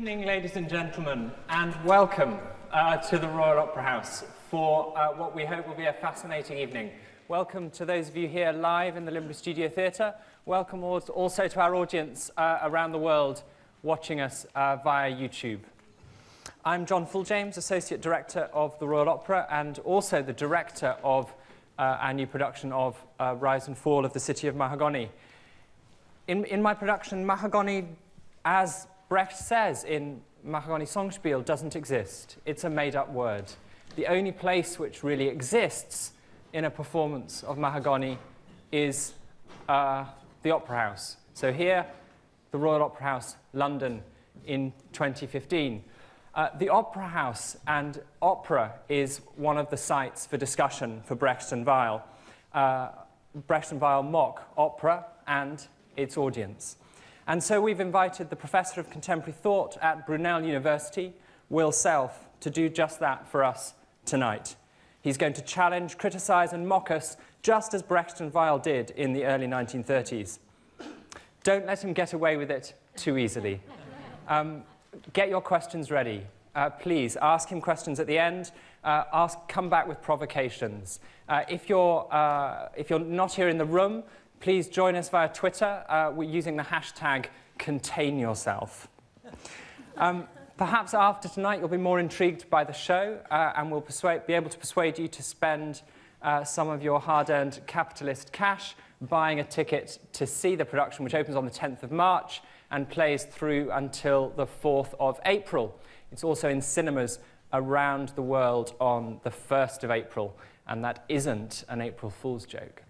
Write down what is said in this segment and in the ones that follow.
evening, ladies and gentlemen, and welcome to the Royal Opera House for what we hope will be a fascinating evening. Welcome to those of you here live in the Limerick Studio Theatre. Welcome also to our audience around the world watching us via YouTube. I'm John Fulljames, Associate Director of the Royal Opera and also the Director of our new production of Rise and Fall of the City of Mahagonny. In my production, Mahagonny, as Brecht says in Mahagonny Songspiel, doesn't exist. It's a made-up word. The only place which really exists in a performance of Mahagonny is the Opera House. So here, the Royal Opera House, London, in 2015. The Opera House and opera is one of the sites for discussion for Brecht and Weill. Brecht and Weill mock opera and its audience. And so we've invited the Professor of Contemporary Thought at Brunel University, Will Self, to do just that for us tonight. He's going to challenge, criticize, and mock us, just as Brecht and Weill did in the early 1930s. Don't let him get away with it too easily. Get your questions ready. Please ask him questions at the end. Come back with provocations. If you're not here in the room, please join us via Twitter. We're using the hashtag #ContainYourself. Perhaps after tonight you'll be more intrigued by the show and we'll be able to persuade you to spend some of your hard-earned capitalist cash buying a ticket to see the production, which opens on the 10th of March and plays through until the 4th of April. It's also in cinemas around the world on the 1st of April, and that isn't an April Fool's joke.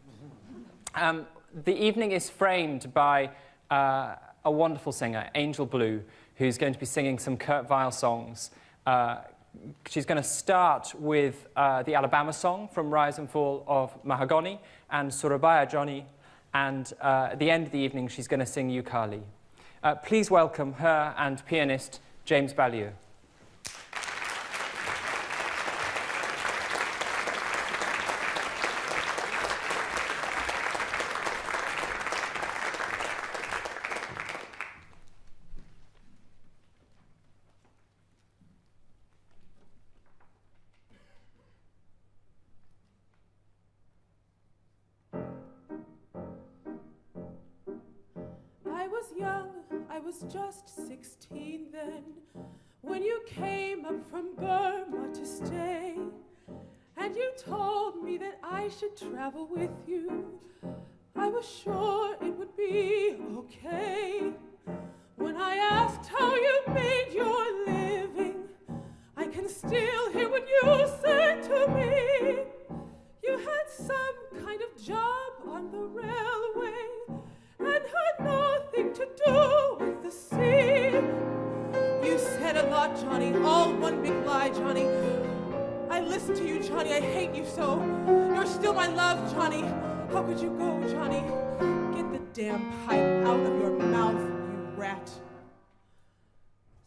The evening is framed by a wonderful singer, Angel Blue, who's going to be singing some Kurt Weill songs. She's going to start with the Alabama song from Rise and Fall of Mahagonny and Surabaya Johnny, and at the end of the evening she's going to sing Yukali. Please welcome her and pianist James Ballet. Just 16 then, when you came up from Burma to stay, and you told me that I should travel with you. I was sure it would be okay. When I asked how you made your living, I can still hear what you said to me. You had some kind of job on the railway and had nothing to do with the sea. You said a lot, Johnny, all one big lie, Johnny. I listened to you, Johnny, I hate you so. You're still my love, Johnny. How could you go, Johnny? Get the damn pipe out of your mouth, you rat.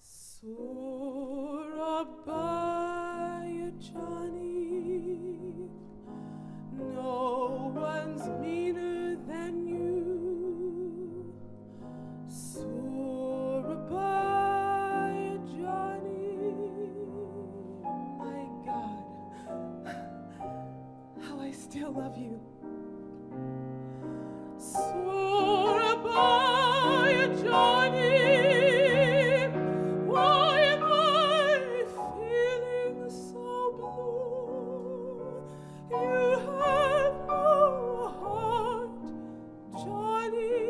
Surabaya, Johnny. No one's meaner than you. Surabaya, Johnny. My God, how I still love you. Surabaya, Johnny. Why am I feeling so blue? You have no heart, Johnny,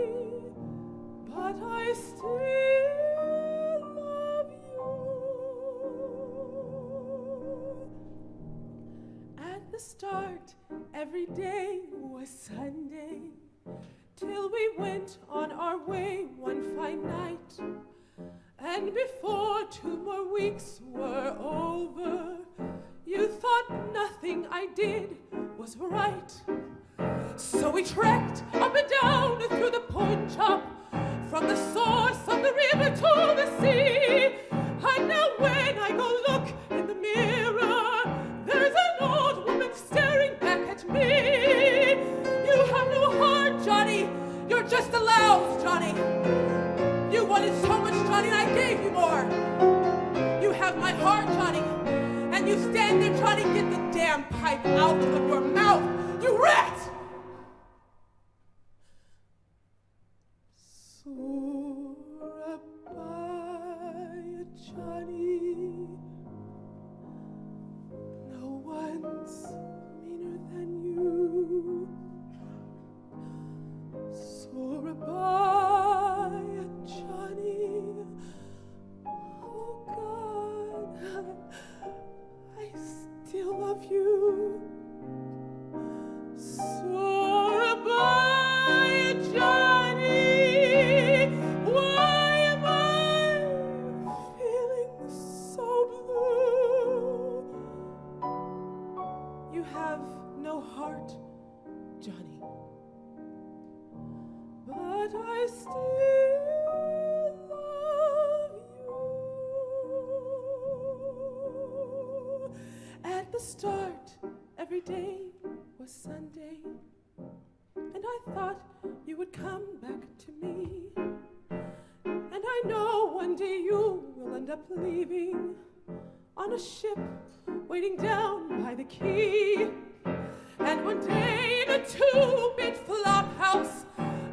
but I still love you. At the start, every day was Sunday, till we went on our way one fine night. And before 2 more weeks were over, you thought nothing I did was right. So we trekked up and down through the Punjab, from the source of the river to the sea. And now when I go look in the mirror, there's an old woman staring back at me. You have no heart, Johnny. You're just a louse, Johnny. You wanted so much, Johnny, and I gave you more. in there, Johnny. Get the damn pipe out of your mouth, you rat! Surabaya, Johnny. No one's meaner than you. Surabaya, Johnny. Oh God, I still love you. Surabaya, Johnny. Why am I feeling so blue? You have no heart, Johnny. But I still love you. At the start, every day was Sunday, and I thought you would come back to me. And I know one day you will end up leaving on a ship waiting down by the quay. And one day in a two-bit flop house,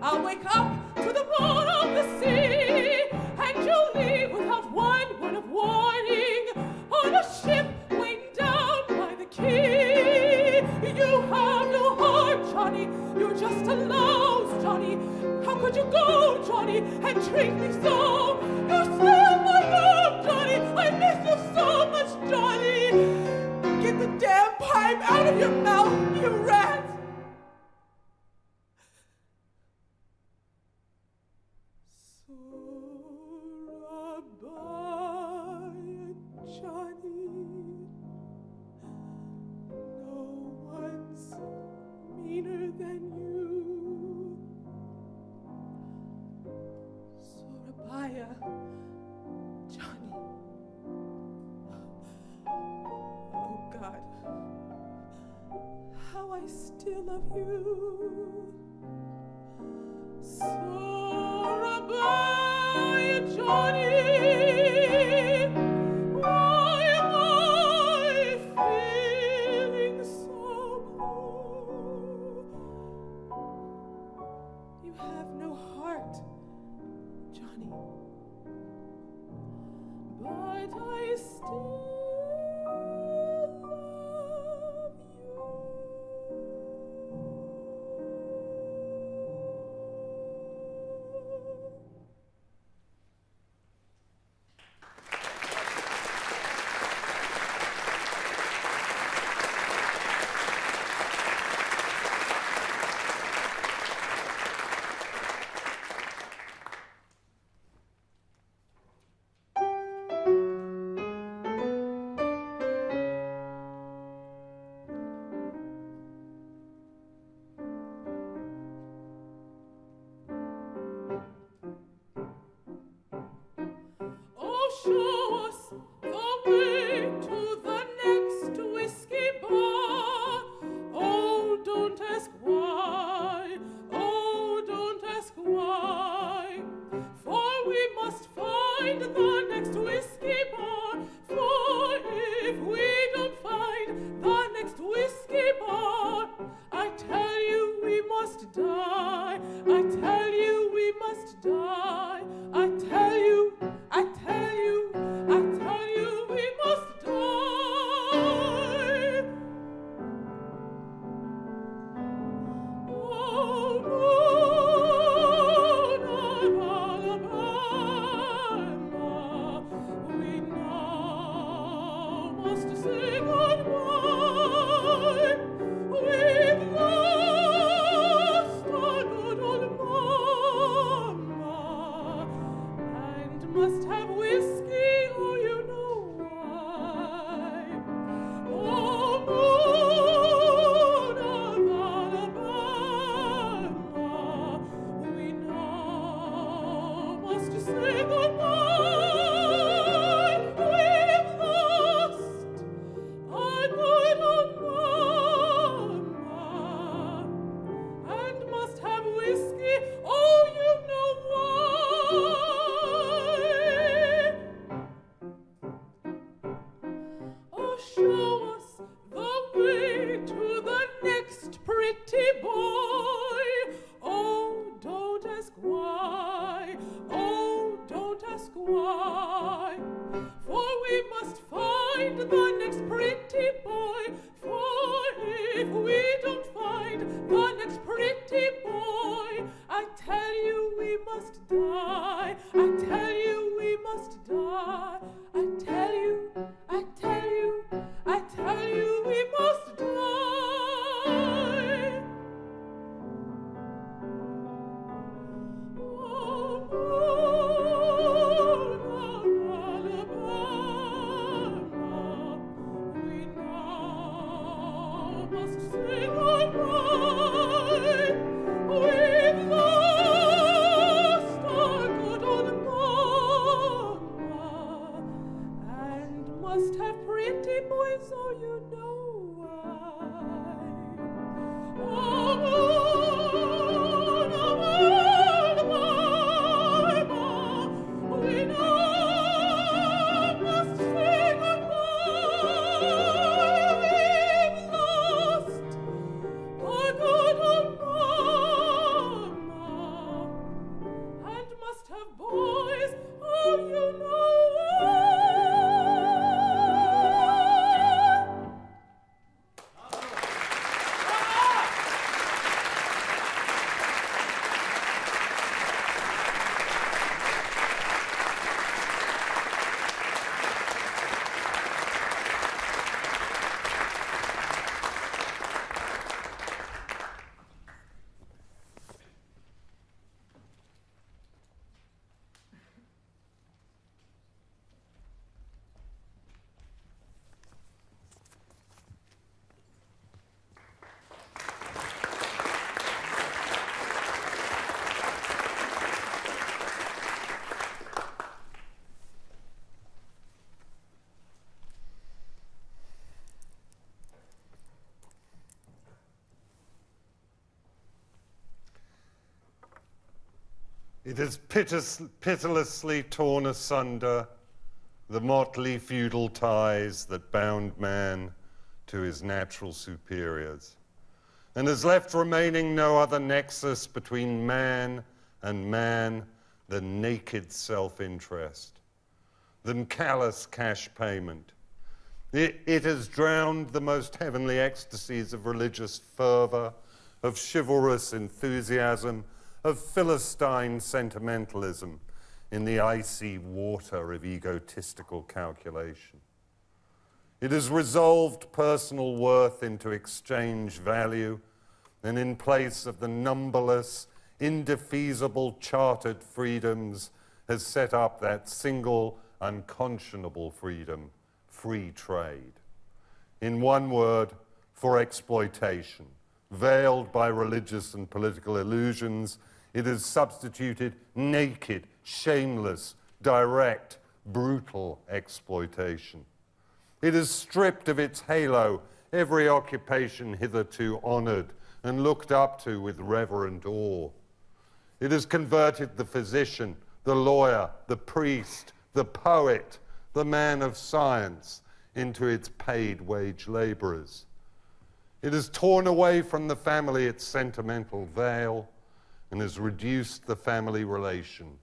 I'll wake up to the roar of the sea, and you'll leave without one word of warning on a ship waiting down by the quay. You have no heart, Johnny. You're just a louse, Johnny. How could you go, Johnny, and treat me so? You're still my love, Johnny. I miss you so much, Johnny. Get the damn pipe out of your mouth, you rat! Surabaya, Johnny. No one's meaner than you. Surabaya, Johnny. Oh God, how I still love you. Surabaya, Johnny. Why am I feeling so blue? You have no heart, Johnny. But I still love you. Show us the way to the next whiskey bar. Oh, don't ask why. Oh, don't ask why. For we must find the next whiskey bar. For if we don't find the next whiskey bar, I tell you we must die. I tell you we must die. I tell you, I tell you, I tell you we must die. Oh, moon of Alabama, we now must say goodbye. We've lost our good old mama, and must have whiskey, oh, you know why. Oh, moon of Alabama, we now must say goodbye. We've lost our good old mama, and must have whiskey, oh, you know why. ask why. For we must find the next pretty boy. For if we don't find the next pretty boy, I tell you we must die. I tell you we must die. I tell you, I tell you, I tell you we must die. We now must say goodbye. We've lost our good old mama, and must have pretty boys, or you know why. We now must say goodbye. We've lost our good old mama, and must have boys, oh, you know why. It has pitilessly torn asunder the motley feudal ties that bound man to his natural superiors, and has left remaining no other nexus between man and man than naked self-interest, than callous cash payment. It has drowned the most heavenly ecstasies of religious fervor, of chivalrous enthusiasm, of Philistine sentimentalism in the icy water of egotistical calculation. It has resolved personal worth into exchange value, and in place of the numberless, indefeasible chartered freedoms, has set up that single unconscionable freedom, free trade. In one word, for exploitation. Veiled by religious and political illusions, it has substituted naked, shameless, direct, brutal exploitation. It has stripped of its halo every occupation hitherto honored and looked up to with reverent awe. It has converted the physician, the lawyer, the priest, the poet, the man of science into its paid wage laborers. It has torn away from the family its sentimental veil and has reduced the family relation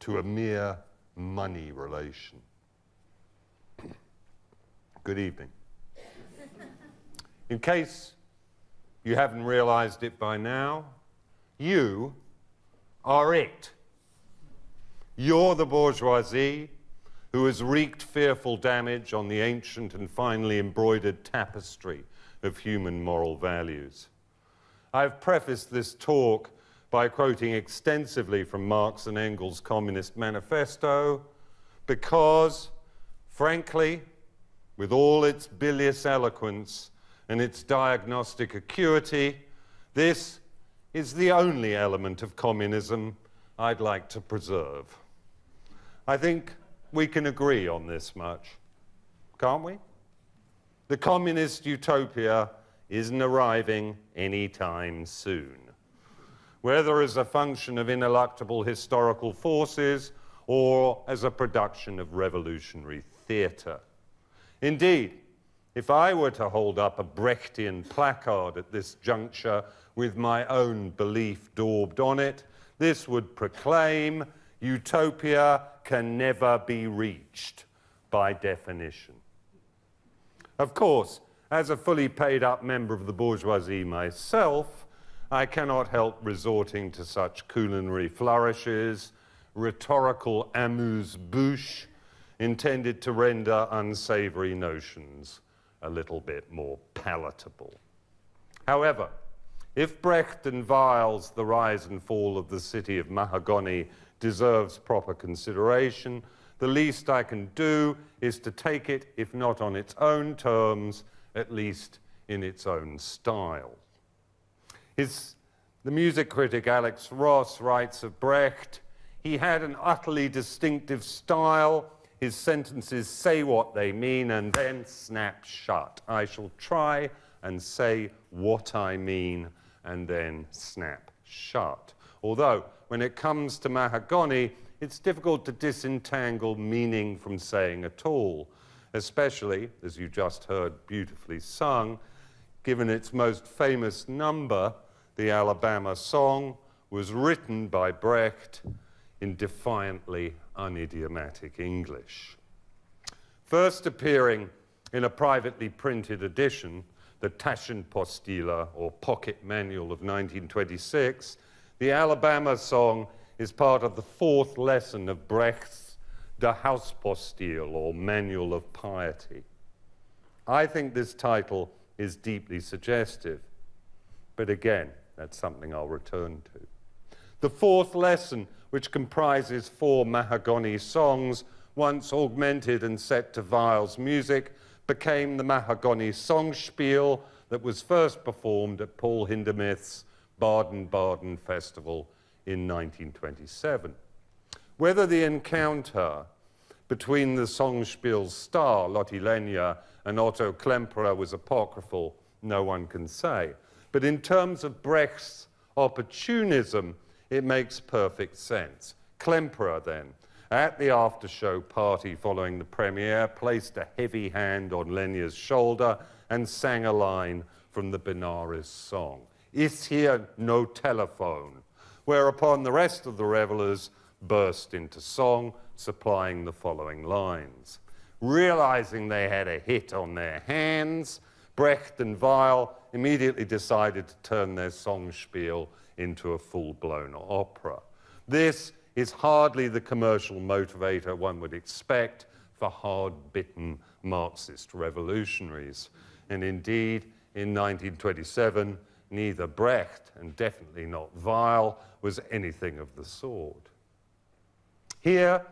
to a mere money relation. Good evening. In case you haven't realized it by now, you are it. You're the bourgeoisie who has wreaked fearful damage on the ancient and finely embroidered tapestry of human moral values. I've prefaced this talk by quoting extensively from Marx and Engels' Communist Manifesto because, frankly, with all its bilious eloquence and its diagnostic acuity, this is the only element of communism I'd like to preserve. I think we can agree on this much, can't we? The communist utopia isn't arriving anytime soon, whether as a function of ineluctable historical forces or as a production of revolutionary theatre. Indeed, if I were to hold up a Brechtian placard at this juncture with my own belief daubed on it, this would proclaim utopia can never be reached by definition. Of course, as a fully paid up member of the bourgeoisie myself, I cannot help resorting to such culinary flourishes, rhetorical amuse-bouche, intended to render unsavory notions a little bit more palatable. However, if Brecht and Weill's The Rise and Fall of the City of Mahagonny deserves proper consideration, the least I can do is to take it, if not on its own terms, at least in its own style. The music critic Alex Ross writes of Brecht, he had an utterly distinctive style. His sentences say what they mean and then snap shut. I shall try and say what I mean and then snap shut. Although, when it comes to Mahagonny, it's difficult to disentangle meaning from saying at all, especially, as you just heard beautifully sung, given its most famous number, the Alabama song, was written by Brecht in defiantly unidiomatic English. First appearing in a privately printed edition, the Taschenpostille, or Pocket Manual of 1926, the Alabama song is part of the fourth lesson of Brecht's De Hauspostille, or Manual of Piety. I think this title is deeply suggestive, but again, that's something I'll return to. The fourth lesson, which comprises 4 Mahagonny songs, once augmented and set to Weill's music, became the Mahagonny Songspiel that was first performed at Paul Hindemith's Baden-Baden Festival in 1927. Whether the encounter between the Songspiel's star, Lotte Lenya, and Otto Klemperer was apocryphal, no one can say. But in terms of Brecht's opportunism, it makes perfect sense. Klemperer, then, at the after-show party following the premiere, placed a heavy hand on Lenya's shoulder and sang a line from the Benares song, "Is here no telephone?" whereupon the rest of the revelers burst into song, supplying the following lines. Realizing they had a hit on their hands, Brecht and Weill immediately decided to turn their Songspiel into a full-blown opera. This is hardly the commercial motivator one would expect for hard-bitten Marxist revolutionaries. And indeed, in 1927, neither Brecht, and definitely not Weill, was anything of the sort. Here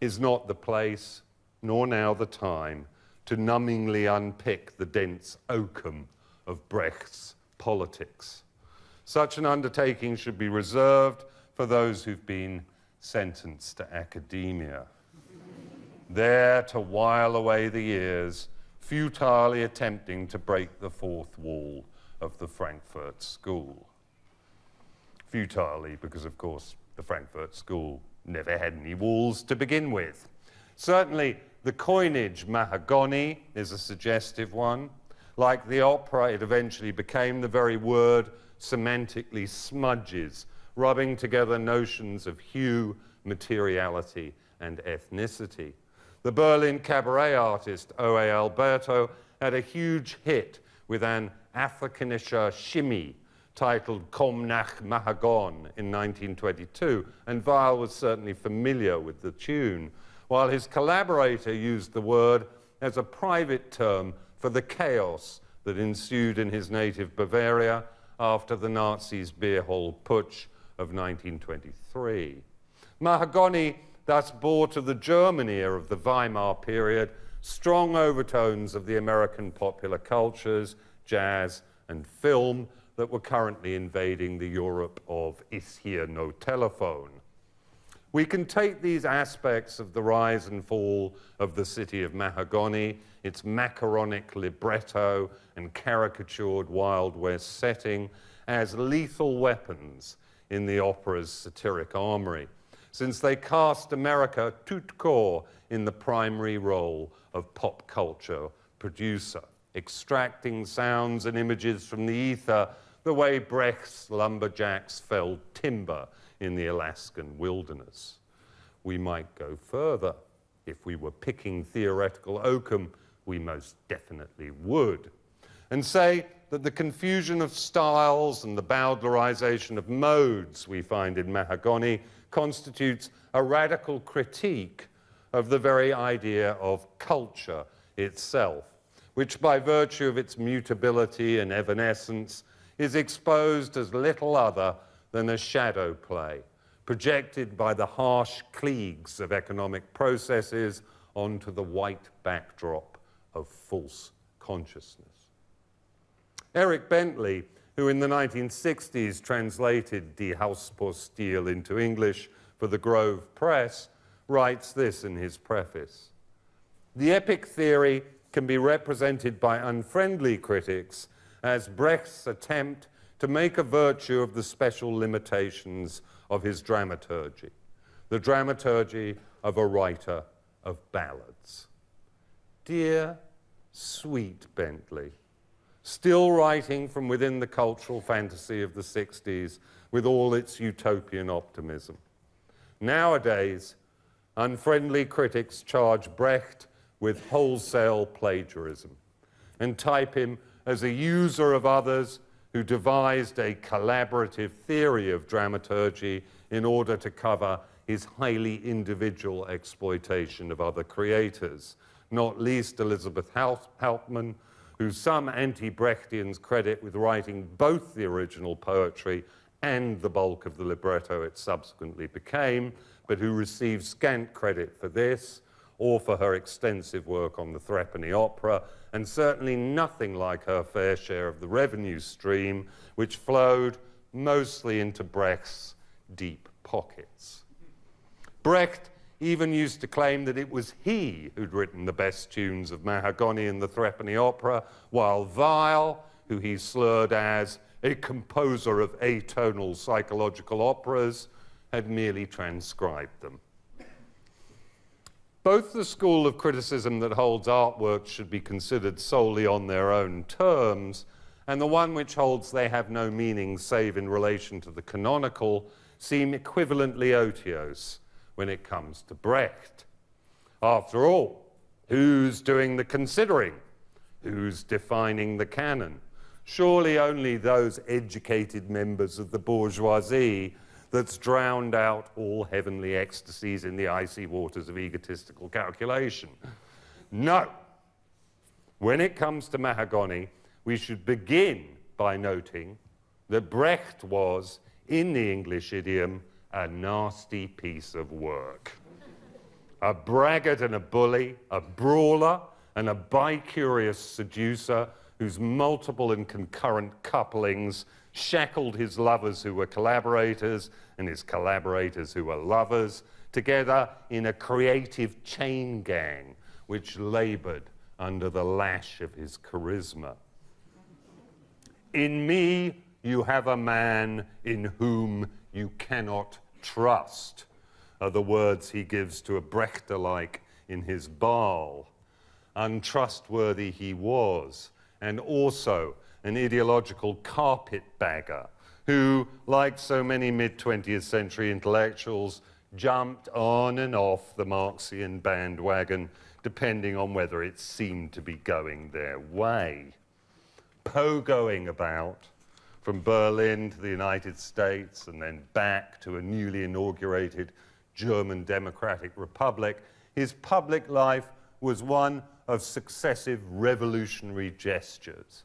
is not the place, nor now the time, to numbingly unpick the dense oakum of Brecht's politics. Such an undertaking should be reserved for those who've been sentenced to academia, there to while away the years, futilely attempting to break the fourth wall of the Frankfurt School. Futilely because, of course, the Frankfurt School never had any walls to begin with. Certainly, the coinage Mahagonny is a suggestive one. Like the opera, it eventually became the very word semantically smudges, rubbing together notions of hue, materiality, and ethnicity. The Berlin cabaret artist O.A. Alberto had a huge hit with an Afrikanische shimmy titled Komm nach Mahagon in 1922, and Weill was certainly familiar with the tune, while his collaborator used the word as a private term for the chaos that ensued in his native Bavaria after the Nazis' beer hall putsch of 1923. Mahagonny thus bore to the German ear of the Weimar period strong overtones of the American popular cultures, jazz, and film that were currently invading the Europe of "Is here no telephone?" We can take these aspects of the rise and fall of the City of Mahagonny, its macaronic libretto and caricatured Wild West setting, as lethal weapons in the opera's satiric armory, since they cast America tout court in the primary role of pop culture producer, extracting sounds and images from the ether the way Brecht's lumberjacks felled timber in the Alaskan wilderness. we might go further. If we were picking theoretical oakum, we most definitely would. And say that the confusion of styles and the bowdlerization of modes we find in Mahagonny constitutes a radical critique of the very idea of culture itself, which by virtue of its mutability and evanescence is exposed as little other than a shadow play, projected by the harsh cliques of economic processes onto the white backdrop of false consciousness. Eric Bentley, who in the 1960s translated Die Hausporstil into English for the Grove Press, writes this in his preface. The epic theory can be represented by unfriendly critics as Brecht's attempt to make a virtue of the special limitations of his dramaturgy, the dramaturgy of a writer of ballads. Dear, sweet Bentley, still writing from within the cultural fantasy of the 60s with all its utopian optimism. Nowadays, unfriendly critics charge Brecht with wholesale plagiarism and type him as a user of others who devised a collaborative theory of dramaturgy in order to cover his highly individual exploitation of other creators, not least Elizabeth Hauptmann, who some anti-Brechtians credit with writing both the original poetry and the bulk of the libretto it subsequently became, but who receives scant credit for this or for her extensive work on the Threepenny Opera, and certainly nothing like her fair share of the revenue stream, which flowed mostly into Brecht's deep pockets. Brecht even used to claim that it was he who'd written the best tunes of Mahagonny and the Threepenny Opera, while Weill, who he slurred as a composer of atonal psychological operas, had merely transcribed them. Both the school of criticism that holds artworks should be considered solely on their own terms, and the one which holds they have no meaning save in relation to the canonical, seem equivalently otiose when it comes to Brecht. After all, who's doing the considering? Who's defining the canon? Surely only those educated members of the bourgeoisie that's drowned out all heavenly ecstasies in the icy waters of egotistical calculation. No. When it comes to Mahagonny, we should begin by noting that Brecht was, in the English idiom, a nasty piece of work. A braggart and a bully, a brawler and a bi-curious seducer whose multiple and concurrent couplings shackled his lovers who were collaborators and his collaborators who were lovers together in a creative chain gang which labored under the lash of his charisma. In me you have a man in whom you cannot trust, are the words he gives to a Brecht-alike in his Ball. Untrustworthy he was, and also an ideological carpetbagger who, like so many mid-20th century intellectuals, jumped on and off the Marxian bandwagon depending on whether it seemed to be going their way. Pogoing about from Berlin to the United States and then back to a newly inaugurated German Democratic Republic, his public life was one of successive revolutionary gestures,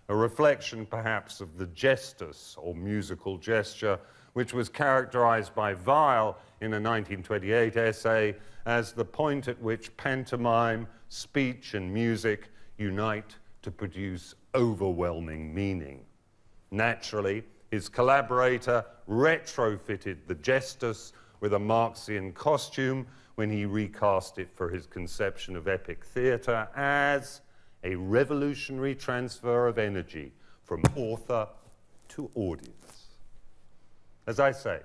a reflection perhaps of the gestus, or musical gesture, which was characterized by Weill in a 1928 essay as the point at which pantomime, speech, and music unite to produce overwhelming meaning. Naturally, his collaborator retrofitted the gestus with a Marxian costume when he recast it for his conception of epic theatre as a revolutionary transfer of energy from author to audience. As I say,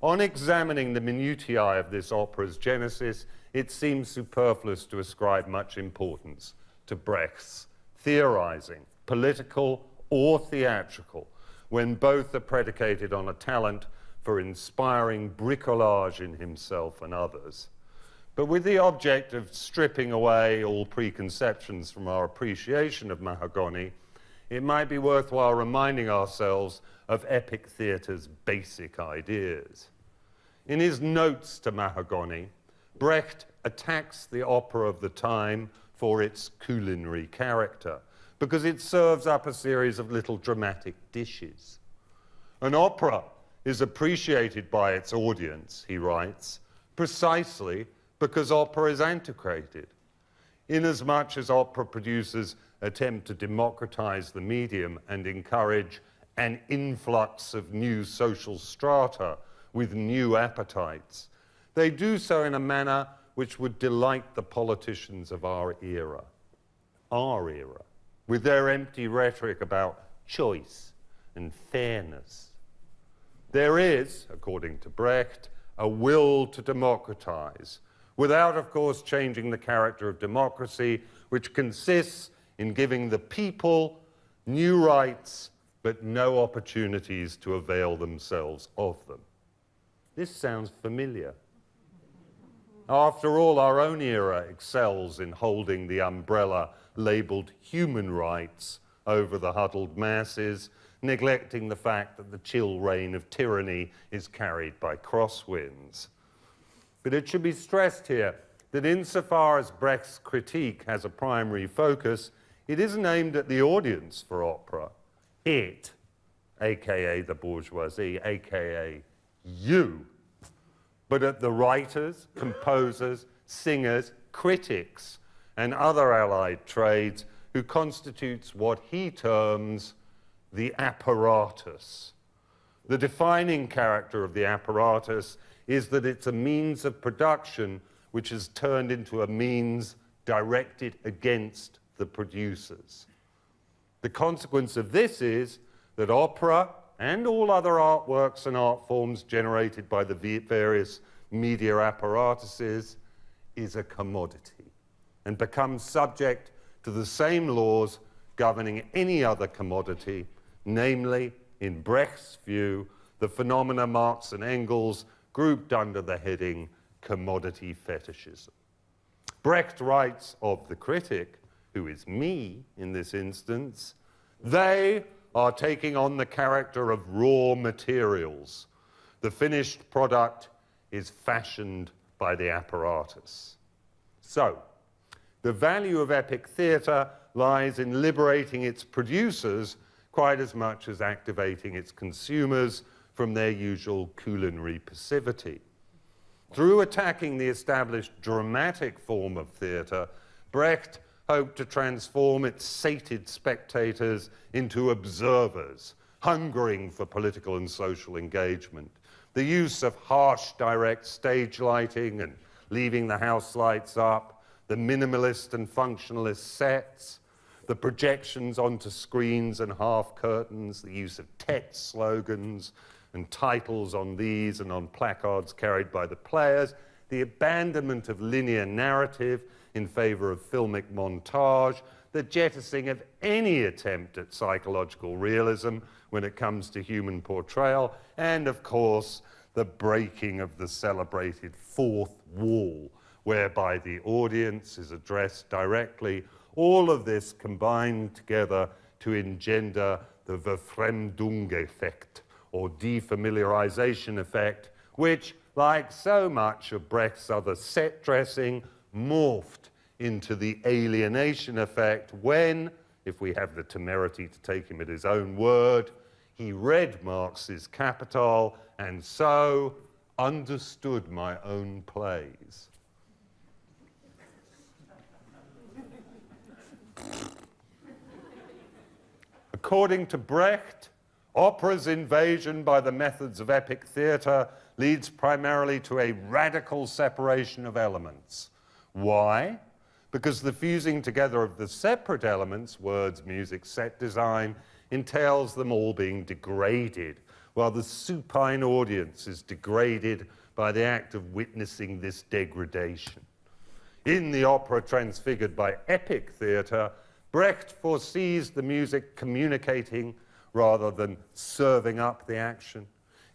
on examining the minutiae of this opera's genesis, it seems superfluous to ascribe much importance to Brecht's theorizing, political or theatrical, when both are predicated on a talent for inspiring bricolage in himself and others, but with the object of stripping away all preconceptions from our appreciation of Mahagonny, it might be worthwhile reminding ourselves of epic theatre's basic ideas. In his notes to Mahagonny, Brecht attacks the opera of the time for its culinary character, because it serves up a series of little dramatic dishes. An opera is appreciated by its audience, he writes, precisely because opera is antiquated. Inasmuch as opera producers attempt to democratize the medium and encourage an influx of new social strata with new appetites, they do so in a manner which would delight the politicians of our era, with their empty rhetoric about choice and fairness. There is, according to Brecht, a will to democratize, without, of course, changing the character of democracy, which consists in giving the people new rights, but no opportunities to avail themselves of them. This sounds familiar. After all, our own era excels in holding the umbrella labelled human rights over the huddled masses, neglecting the fact that the chill reign of tyranny is carried by crosswinds. But it should be stressed here that insofar as Brecht's critique has a primary focus, it isn't aimed at the audience for opera. It, aka the bourgeoisie, aka you, but at the writers, composers, singers, critics, and other allied trades who constitutes what he terms the apparatus. The defining character of the apparatus is that it's a means of production which is turned into a means directed against the producers. The consequence of this is that opera and all other artworks and art forms generated by the various media apparatuses is a commodity and becomes subject to the same laws governing any other commodity, namely, in Brecht's view, the phenomena Marx and Engels grouped under the heading commodity fetishism. Brecht writes of the critic, who is me in this instance, they are taking on the character of raw materials. The finished product is fashioned by the apparatus. So, the value of epic theatre lies in liberating its producers quite as much as activating its consumers from their usual culinary passivity. Through attacking the established dramatic form of theatre, Brecht hoped to transform its sated spectators into observers, hungering for political and social engagement. The use of harsh, direct stage lighting and leaving the house lights up, the minimalist and functionalist sets, the projections onto screens and half curtains, the use of text slogans and titles on these and on placards carried by the players, the abandonment of linear narrative in favor of filmic montage, the jettisoning of any attempt at psychological realism when it comes to human portrayal, and of course, the breaking of the celebrated fourth wall, whereby the audience is addressed directly. All of this combined together to engender the Verfremdung effect, or defamiliarization effect, which, like so much of Brecht's other set dressing, morphed into the alienation effect when, if we have the temerity to take him at his own word, he read Marx's Capital and so understood my own plays. According to Brecht, opera's invasion by the methods of epic theatre leads primarily to a radical separation of elements. Why? Because the fusing together of the separate elements, words, music, set design, entails them all being degraded, while the supine audience is degraded by the act of witnessing this degradation. In the opera transfigured by epic theatre, Brecht foresees the music communicating rather than serving up the action.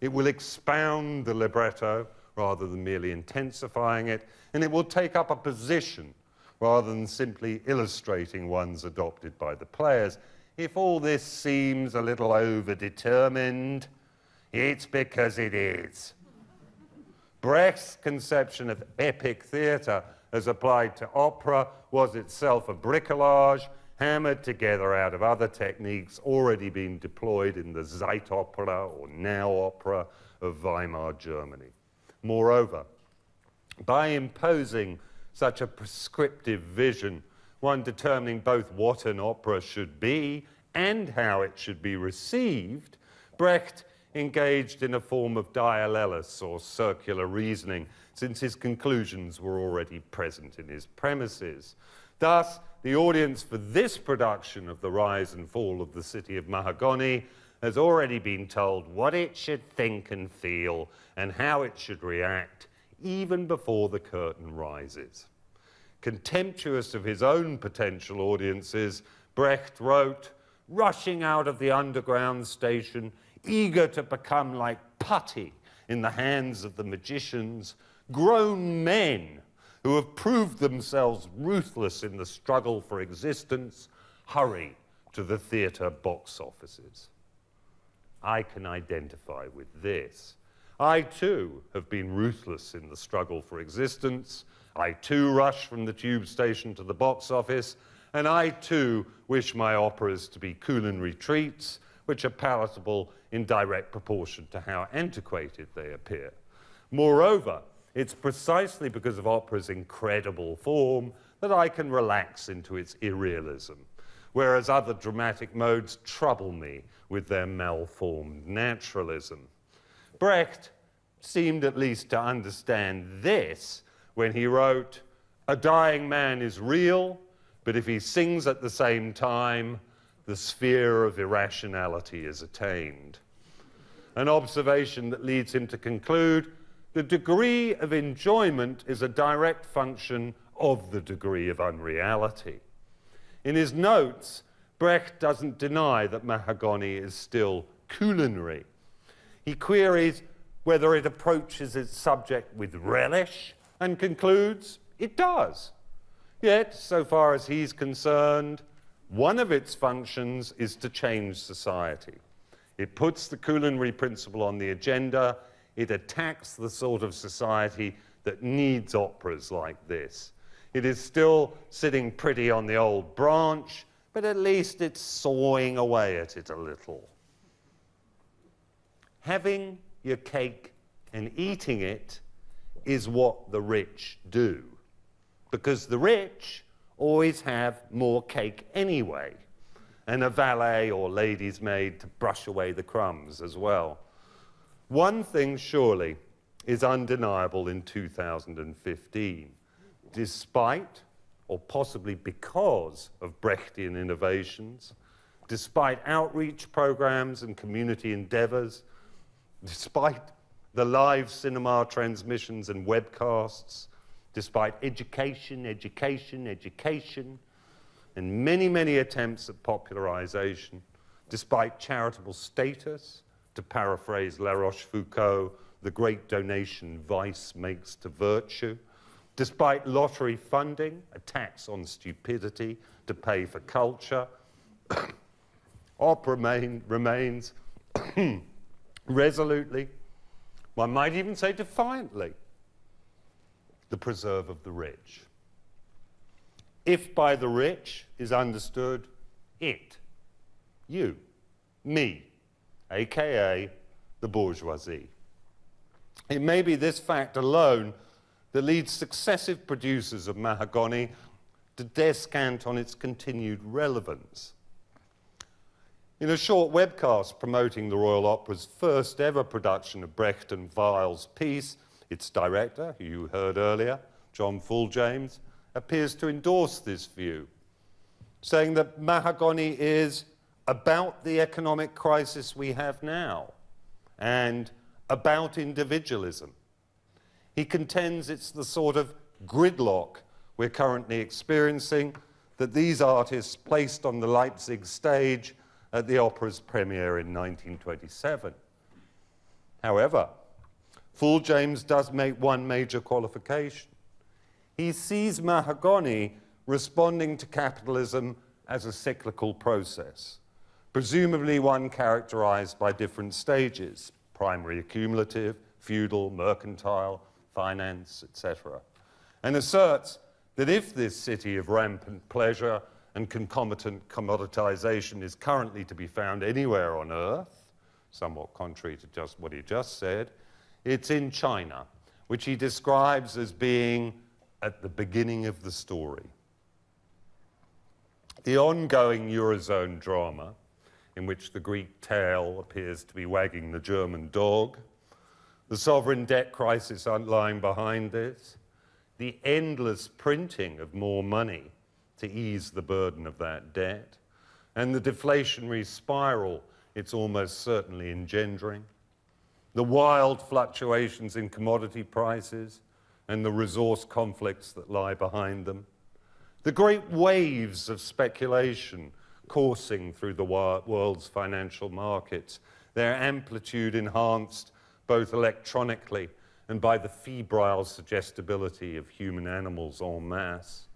It will expound the libretto rather than merely intensifying it, and it will take up a position rather than simply illustrating ones adopted by the players. If all this seems a little overdetermined, it's because it is. Brecht's conception of epic theatre as applied to opera was itself a bricolage hammered together out of other techniques already being deployed in the Zeitopera or now opera of Weimar Germany. Moreover, by imposing such a prescriptive vision, one determining both what an opera should be and how it should be received, Brecht engaged in a form of dialélos or circular reasoning, since his conclusions were already present in his premises. Thus, the audience for this production of The Rise and Fall of the City of Mahagonny has already been told what it should think and feel and how it should react, even before the curtain rises. Contemptuous of his own potential audiences, Brecht wrote, "Rushing out of the underground station, eager to become like putty in the hands of the magicians, grown men who have proved themselves ruthless in the struggle for existence, hurry to the theatre box offices." I can identify with this. I too have been ruthless in the struggle for existence. I too rush from the tube station to the box office, and I too wish my operas to be culinary treats, which are palatable in direct proportion to how antiquated they appear. Moreover, it's precisely because of opera's incredible form that I can relax into its irrealism, whereas other dramatic modes trouble me with their malformed naturalism. Brecht seemed at least to understand this when he wrote, "A dying man is real, but if he sings at the same time, the sphere of irrationality is attained." An observation that leads him to conclude, the degree of enjoyment is a direct function of the degree of unreality. In his notes, Brecht doesn't deny that Mahagonny is still culinary. He queries whether it approaches its subject with relish and concludes it does. Yet, so far as he's concerned, one of its functions is to change society. It puts the culinary principle on the agenda. It attacks the sort of society that needs operas like this. It is still sitting pretty on the old branch, but at least it's sawing away at it a little. Having your cake and eating it is what the rich do, because the rich always have more cake anyway, and a valet or lady's maid to brush away the crumbs as well. One thing surely is undeniable in 2015. Despite, or possibly because of Brechtian innovations, despite outreach programs and community endeavors, despite the live cinema transmissions and webcasts, despite education, and many, many attempts at popularization, despite charitable status, to paraphrase La Rochefoucauld, the great donation vice makes to virtue, despite lottery funding, a tax on stupidity to pay for culture, opera remains resolutely, one might even say defiantly, the preserve of the rich. If by the rich is understood it, you, me, aka the bourgeoisie. It may be this fact alone that leads successive producers of Mahagonny to descant on its continued relevance. In a short webcast promoting the Royal Opera's first ever production of Brecht and Weill's piece, its director, who you heard earlier, John Fulljames, appears to endorse this view, saying that Mahagonny is about the economic crisis we have now and about individualism. He contends it's the sort of gridlock we're currently experiencing that these artists placed on the Leipzig stage at the opera's premiere in 1927. However, Fool James does make one major qualification. He sees Mahagonny responding to capitalism as a cyclical process, presumably one characterized by different stages: primary accumulative, feudal, mercantile, finance, etc., and asserts that if this city of rampant pleasure and concomitant commoditization is currently to be found anywhere on Earth, somewhat contrary to just what he just said, it's in China, which he describes as being at the beginning of the story. The ongoing Eurozone drama, in which the Greek tail appears to be wagging the German dog, the sovereign debt crisis lying behind this, the endless printing of more money to ease the burden of that debt, and the deflationary spiral it's almost certainly engendering, the wild fluctuations in commodity prices and the resource conflicts that lie behind them, the great waves of speculation coursing through the world's financial markets, their amplitude enhanced both electronically and by the febrile suggestibility of human animals en masse,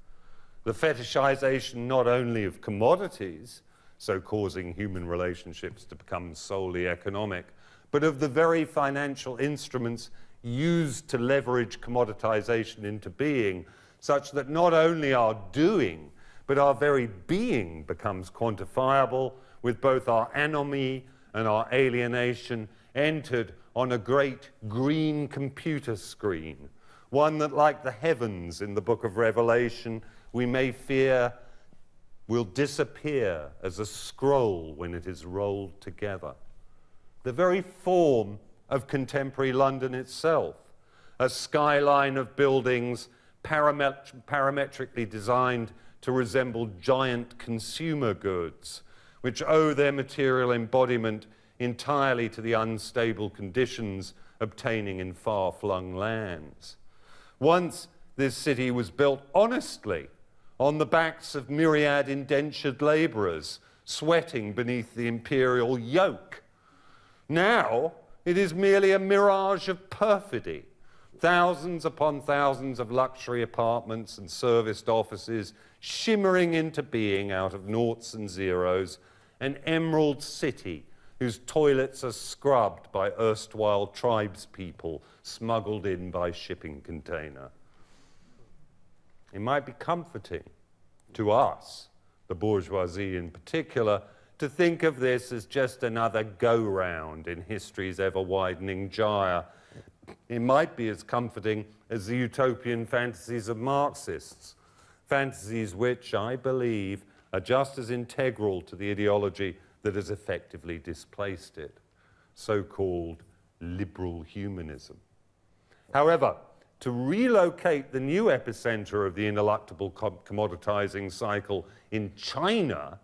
the fetishization not only of commodities, so causing human relationships to become solely economic, but of the very financial instruments used to leverage commoditization into being, such that not only our doing, but our very being becomes quantifiable, with both our anomie and our alienation entered on a great green computer screen, one that, like the heavens in the book of Revelation, we may fear will disappear as a scroll when it is rolled together. The very form of contemporary London itself, a skyline of buildings parametrically designed to resemble giant consumer goods, which owe their material embodiment entirely to the unstable conditions obtaining in far-flung lands. Once this city was built honestly on the backs of myriad indentured labourers sweating beneath the imperial yoke. Now it is merely a mirage of perfidy. Thousands upon thousands of luxury apartments and serviced offices shimmering into being out of noughts and zeros, an emerald city whose toilets are scrubbed by erstwhile tribespeople smuggled in by shipping container. It might be comforting to us, the bourgeoisie in particular, to think of this as just another go-round in history's ever-widening gyre. It might be as comforting as the utopian fantasies of Marxists, fantasies which, I believe, are just as integral to the ideology that has effectively displaced it, so-called liberal humanism. However, to relocate the new epicenter of the ineluctable commoditizing cycle in China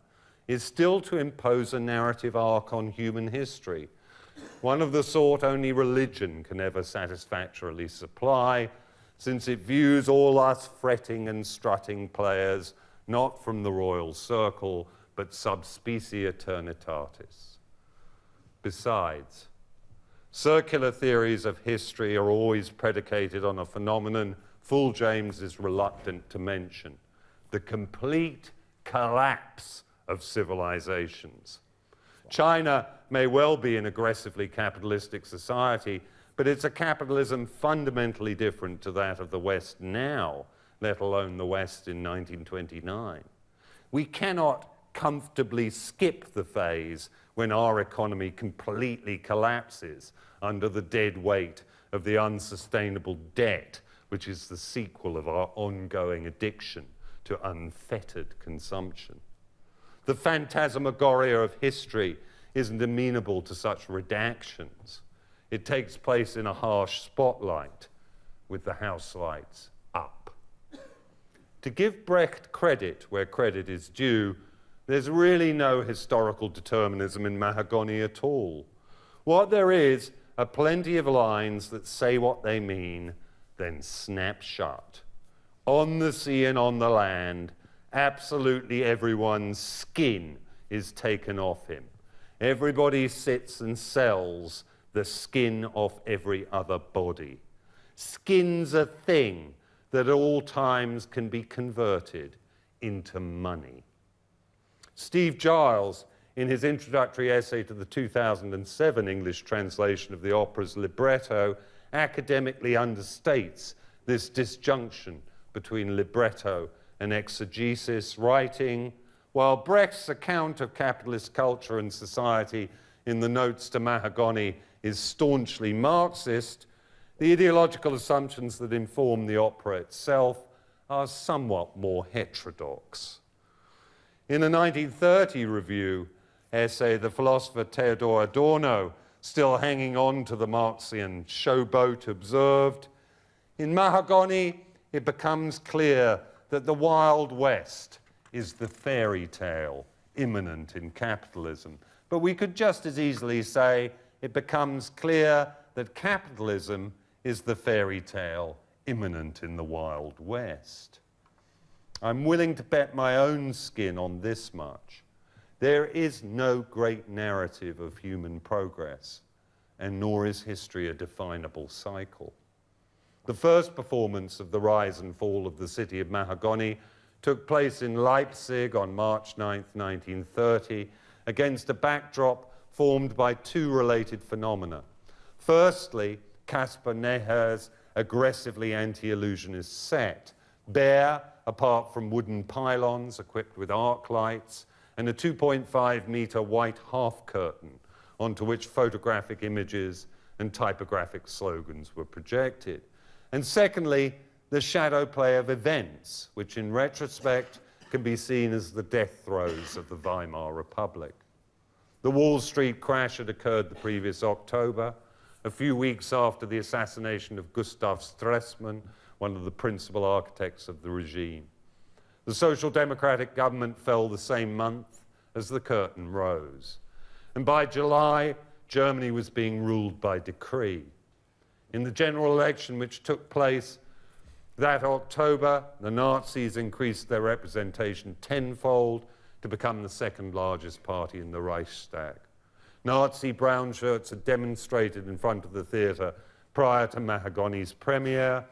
is still to impose a narrative arc on human history, one of the sort only religion can ever satisfactorily supply, since it views all us fretting and strutting players not from the royal circle, but sub specie eternitatis. Besides, circular theories of history are always predicated on a phenomenon Fool James is reluctant to mention: the complete collapse of civilizations. China may well be an aggressively capitalistic society, but it's a capitalism fundamentally different to that of the West now, let alone the West in 1929. We cannot comfortably skip the phase when our economy completely collapses under the dead weight of the unsustainable debt, which is the sequel of our ongoing addiction to unfettered consumption. The phantasmagoria of history isn't amenable to such redactions. It takes place in a harsh spotlight with the house lights up. To give Brecht credit where credit is due, there's really no historical determinism in Mahagonny at all. What there is are plenty of lines that say what they mean, then snap shut. On the sea and on the land, absolutely everyone's skin is taken off him. Everybody sits and sells the skin off every other body. Skin's a thing that at all times can be converted into money. Steve Giles, in his introductory essay to the 2007 English translation of the opera's libretto, academically understates this disjunction between libretto and exegesis, writing, while Brecht's account of capitalist culture and society in the notes to Mahagonny is staunchly Marxist, the ideological assumptions that inform the opera itself are somewhat more heterodox. In a 1930 review essay, the philosopher Theodor Adorno, still hanging on to the Marxian showboat, observed, "In Mahagonny, it becomes clear that the Wild West is the fairy tale immanent in capitalism. But we could just as easily say it becomes clear that capitalism is the fairy tale immanent in the Wild West." I'm willing to bet my own skin on this much. There is no great narrative of human progress, and nor is history a definable cycle. The first performance of the rise and fall of the City of Mahagonny took place in Leipzig on March 9, 1930, against a backdrop formed by two related phenomena. Firstly, Caspar Neher's aggressively anti-illusionist set, bare, apart from wooden pylons equipped with arc lights, and a 2.5-meter white half curtain onto which photographic images and typographic slogans were projected. And secondly, the shadow play of events, which in retrospect can be seen as the death throes of the Weimar Republic. The Wall Street crash had occurred the previous October, a few weeks after the assassination of Gustav Stresemann, one of the principal architects of the regime. The Social Democratic government fell the same month as the curtain rose. And by July, Germany was being ruled by decree. In the general election which took place that October, the Nazis increased their representation tenfold to become the second largest party in the Reichstag. Nazi brown shirts had demonstrated in front of the theatre prior to Mahagonny's premiere,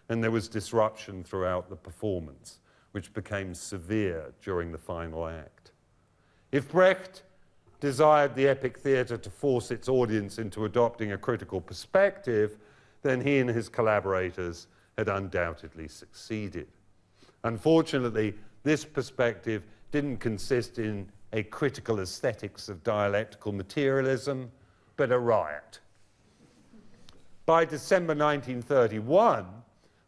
and there was disruption throughout the performance, which became severe during the final act. If Brecht desired the epic theatre to force its audience into adopting a critical perspective, then he and his collaborators had undoubtedly succeeded. Unfortunately, this perspective didn't consist in a critical aesthetics of dialectical materialism, but a riot. By December 1931,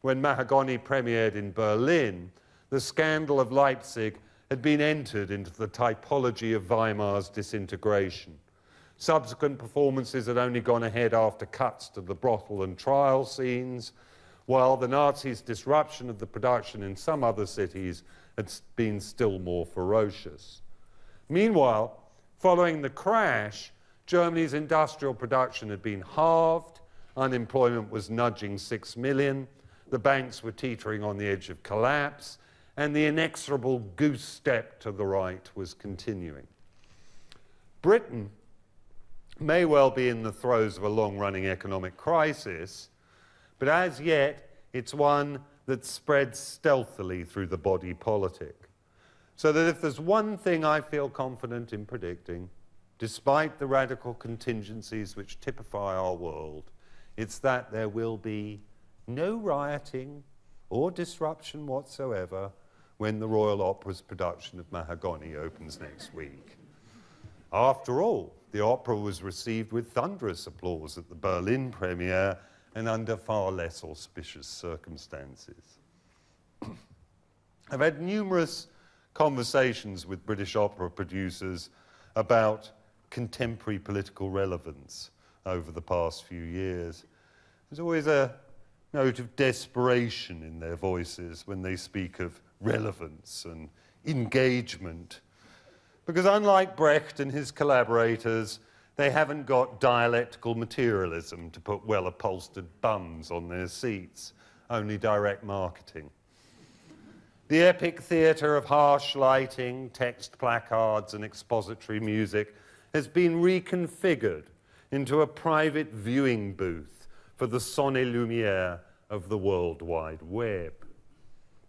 when Mahagonny premiered in Berlin, the scandal of Leipzig had been entered into the typology of Weimar's disintegration. Subsequent performances had only gone ahead after cuts to the brothel and trial scenes, while the Nazis' disruption of the production in some other cities had been still more ferocious. Meanwhile, following the crash, Germany's industrial production had been halved, unemployment was nudging 6 million, the banks were teetering on the edge of collapse, and the inexorable goose step to the right was continuing. Britain may well be in the throes of a long-running economic crisis, but as yet, it's one that spreads stealthily through the body politic. So that if there's one thing I feel confident in predicting, despite the radical contingencies which typify our world, it's that there will be no rioting or disruption whatsoever when the Royal Opera's production of Mahagonny opens next week. After all, the opera was received with thunderous applause at the Berlin premiere and under far less auspicious circumstances. I've had numerous conversations with British opera producers about contemporary political relevance over the past few years. There's always a note of desperation in their voices when they speak of relevance and engagement. Because unlike Brecht and his collaborators, they haven't got dialectical materialism to put well-upholstered bums on their seats, only direct marketing. The epic theatre of harsh lighting, text placards, and expository music has been reconfigured into a private viewing booth for the son et lumière of the World Wide Web.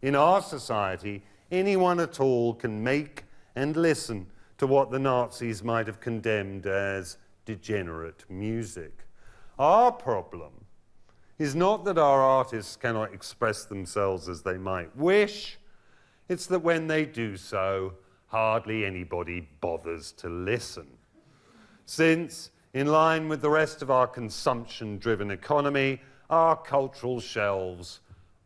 In our society, anyone at all can make and listen to what the Nazis might have condemned as degenerate music. Our problem is not that our artists cannot express themselves as they might wish, it's that when they do so, hardly anybody bothers to listen. Since, in line with the rest of our consumption-driven economy, our cultural shelves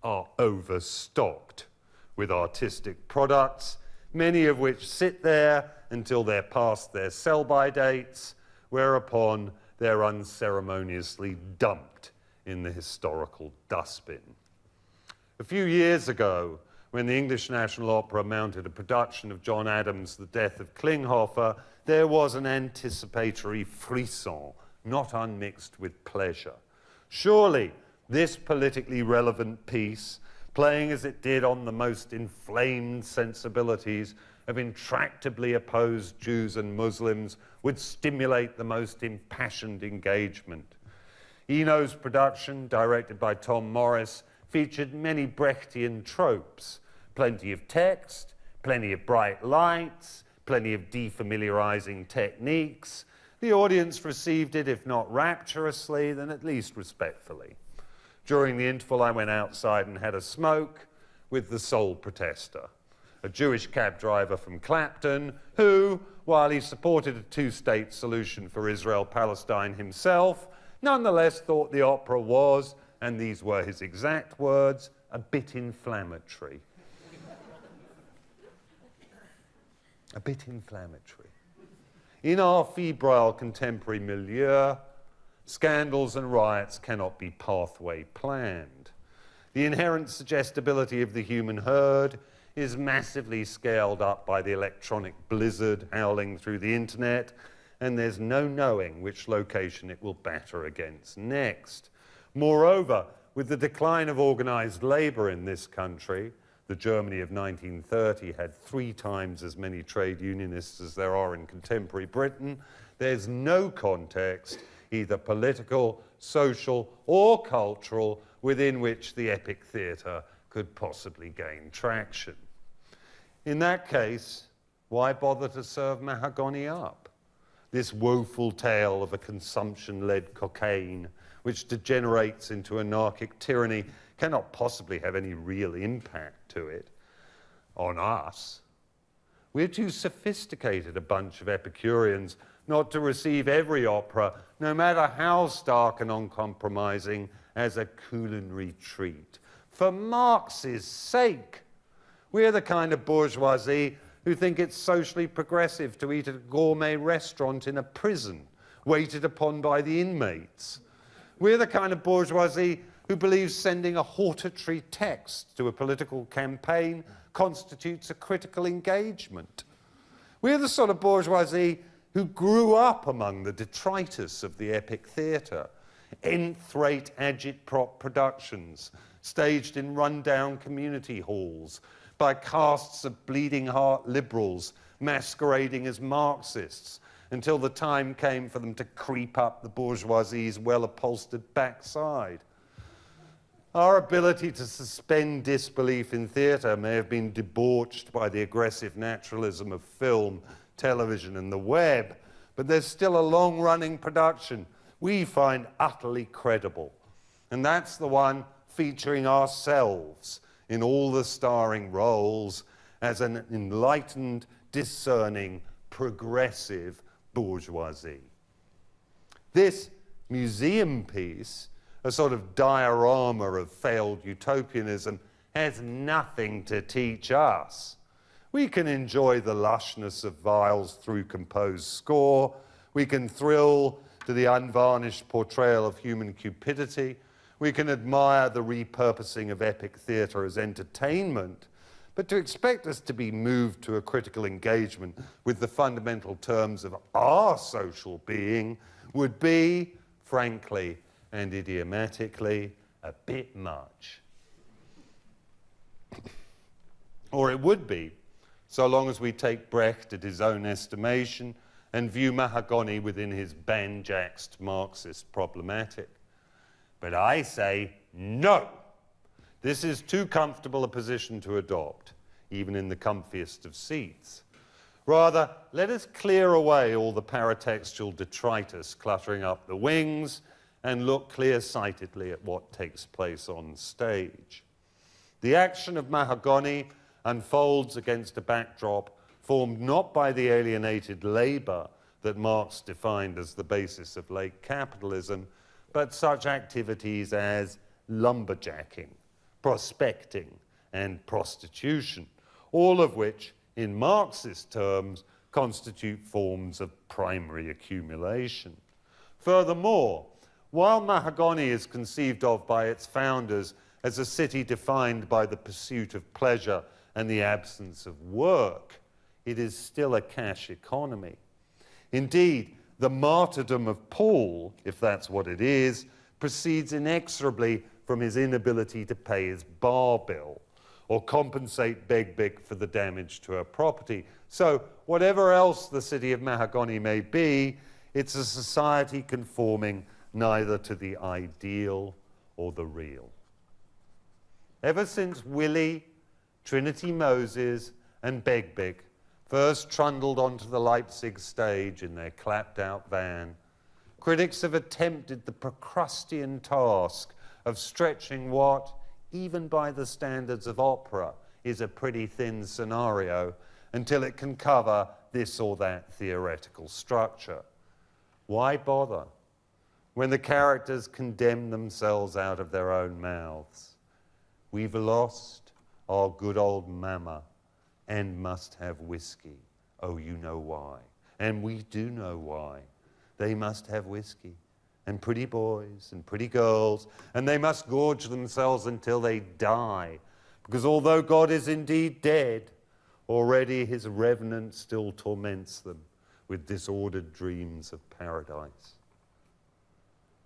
are overstocked with artistic products, many of which sit there until they're past their sell-by dates, whereupon they're unceremoniously dumped in the historical dustbin. A few years ago, when the English National Opera mounted a production of John Adams' The Death of Klinghoffer, there was an anticipatory frisson, not unmixed with pleasure. Surely, this politically relevant piece, playing as it did on the most inflamed sensibilities of intractably opposed Jews and Muslims, would stimulate the most impassioned engagement. Eno's production, directed by Tom Morris, featured many Brechtian tropes. Plenty of text, plenty of bright lights, plenty of defamiliarizing techniques. The audience received it, if not rapturously, then at least respectfully. During the interval, I went outside and had a smoke with the sole protester, a Jewish cab driver from Clapton, who, while he supported a two-state solution for Israel-Palestine himself, nonetheless thought the opera was, and these were his exact words, a bit inflammatory. A bit inflammatory. In our febrile contemporary milieu, scandals and riots cannot be pathway planned. The inherent suggestibility of the human herd is massively scaled up by the electronic blizzard howling through the internet, and there's no knowing which location it will batter against next. Moreover, with the decline of organized labor in this country, the Germany of 1930 had 3 times as many trade unionists as there are in contemporary Britain, there's no context, either political, social, or cultural, within which the epic theatre could possibly gain traction. In that case, why bother to serve Mahagonny up? This woeful tale of a consumption-led cocaine, which degenerates into anarchic tyranny, cannot possibly have any real impact to it on us. We're too sophisticated a bunch of Epicureans not to receive every opera, no matter how stark and uncompromising, as a culinary treat. For Marx's sake, we're the kind of bourgeoisie who think it's socially progressive to eat at a gourmet restaurant in a prison, waited upon by the inmates. We're the kind of bourgeoisie who believes sending a hortatory text to a political campaign constitutes a critical engagement. We're the sort of bourgeoisie who grew up among the detritus of the epic theatre, nth-rate agitprop productions staged in run-down community halls by casts of bleeding-heart liberals masquerading as Marxists until the time came for them to creep up the bourgeoisie's well-upholstered backside. Our ability to suspend disbelief in theatre may have been debauched by the aggressive naturalism of film, television, and the web, but there's still a long-running production we find utterly credible, and that's the one featuring ourselves in all the starring roles as an enlightened, discerning, progressive bourgeoisie. This museum piece, a sort of diorama of failed utopianism, has nothing to teach us. We can enjoy the lushness of Weill's through composed score, we can thrill to the unvarnished portrayal of human cupidity, we can admire the repurposing of epic theatre as entertainment, but to expect us to be moved to a critical engagement with the fundamental terms of our social being would be, frankly and idiomatically, a bit much. Or it would be, so long as we take Brecht at his own estimation and view Mahagonny within his banjaxed Marxist problematic. But I say no. This is too comfortable a position to adopt, even in the comfiest of seats. Rather, let us clear away all the paratextual detritus cluttering up the wings and look clear-sightedly at what takes place on stage. The action of Mahagonny unfolds against a backdrop formed not by the alienated labour that Marx defined as the basis of late capitalism, but such activities as lumberjacking, prospecting, and prostitution, all of which, in Marxist terms, constitute forms of primary accumulation. Furthermore, while Mahagonny is conceived of by its founders as a city defined by the pursuit of pleasure and the absence of work, it is still a cash economy. Indeed, the martyrdom of Paul, if that's what it is, proceeds inexorably from his inability to pay his bar bill or compensate Beg for the damage to her property. So, whatever else the city of Mahagonny may be, it's a society conforming neither to the ideal or the real. Ever since Willie, Trinity Moses, and Beg first trundled onto the Leipzig stage in their clapped-out van, critics have attempted the Procrustean task of stretching what, even by the standards of opera, is a pretty thin scenario until it can cover this or that theoretical structure. Why bother when the characters condemn themselves out of their own mouths? We've lost our good old mama and must have whiskey. Oh, you know why. And we do know why. They must have whiskey, and pretty boys and pretty girls, and they must gorge themselves until they die, because although God is indeed dead, already his revenant still torments them with disordered dreams of paradise.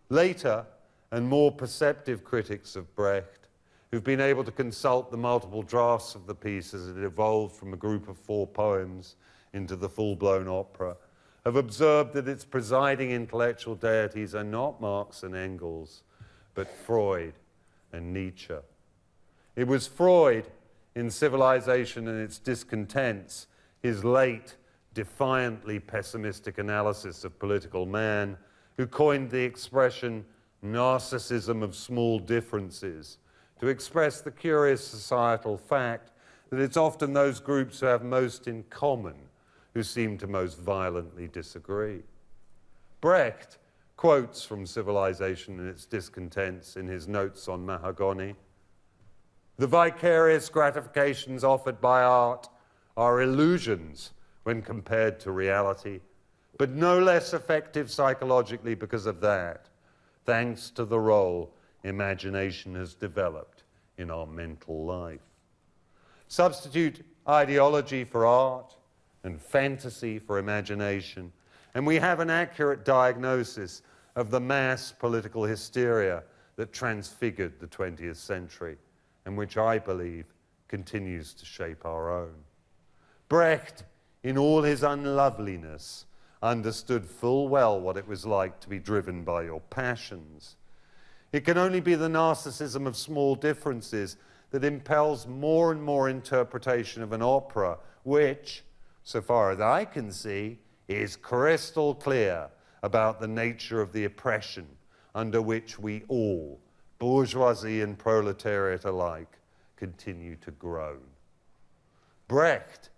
Later, and more perceptive critics of Brecht, who've been able to consult the multiple drafts of the piece as it evolved from a group of 4 poems into the full-blown opera, have observed that its presiding intellectual deities are not Marx and Engels, but Freud and Nietzsche. It was Freud, in Civilization and Its Discontents, his late, defiantly pessimistic analysis of political man, who coined the expression narcissism of small differences, to express the curious societal fact that it's often those groups who have most in common who seem to most violently disagree. Brecht quotes from Civilization and Its Discontents in his notes on Mahagonny. The vicarious gratifications offered by art are illusions when compared to reality, but no less effective psychologically because of that, thanks to the role imagination has developed in our mental life. Substitute ideology for art and fantasy for imagination, and we have an accurate diagnosis of the mass political hysteria that transfigured the 20th century, and which I believe continues to shape our own. Brecht, in all his unloveliness, understood full well what it was like to be driven by your passions. It can only be the narcissism of small differences that impels more and more interpretation of an opera, which, so far as I can see, is crystal clear about the nature of the oppression under which we all, bourgeoisie and proletariat alike, continue to groan. Brecht,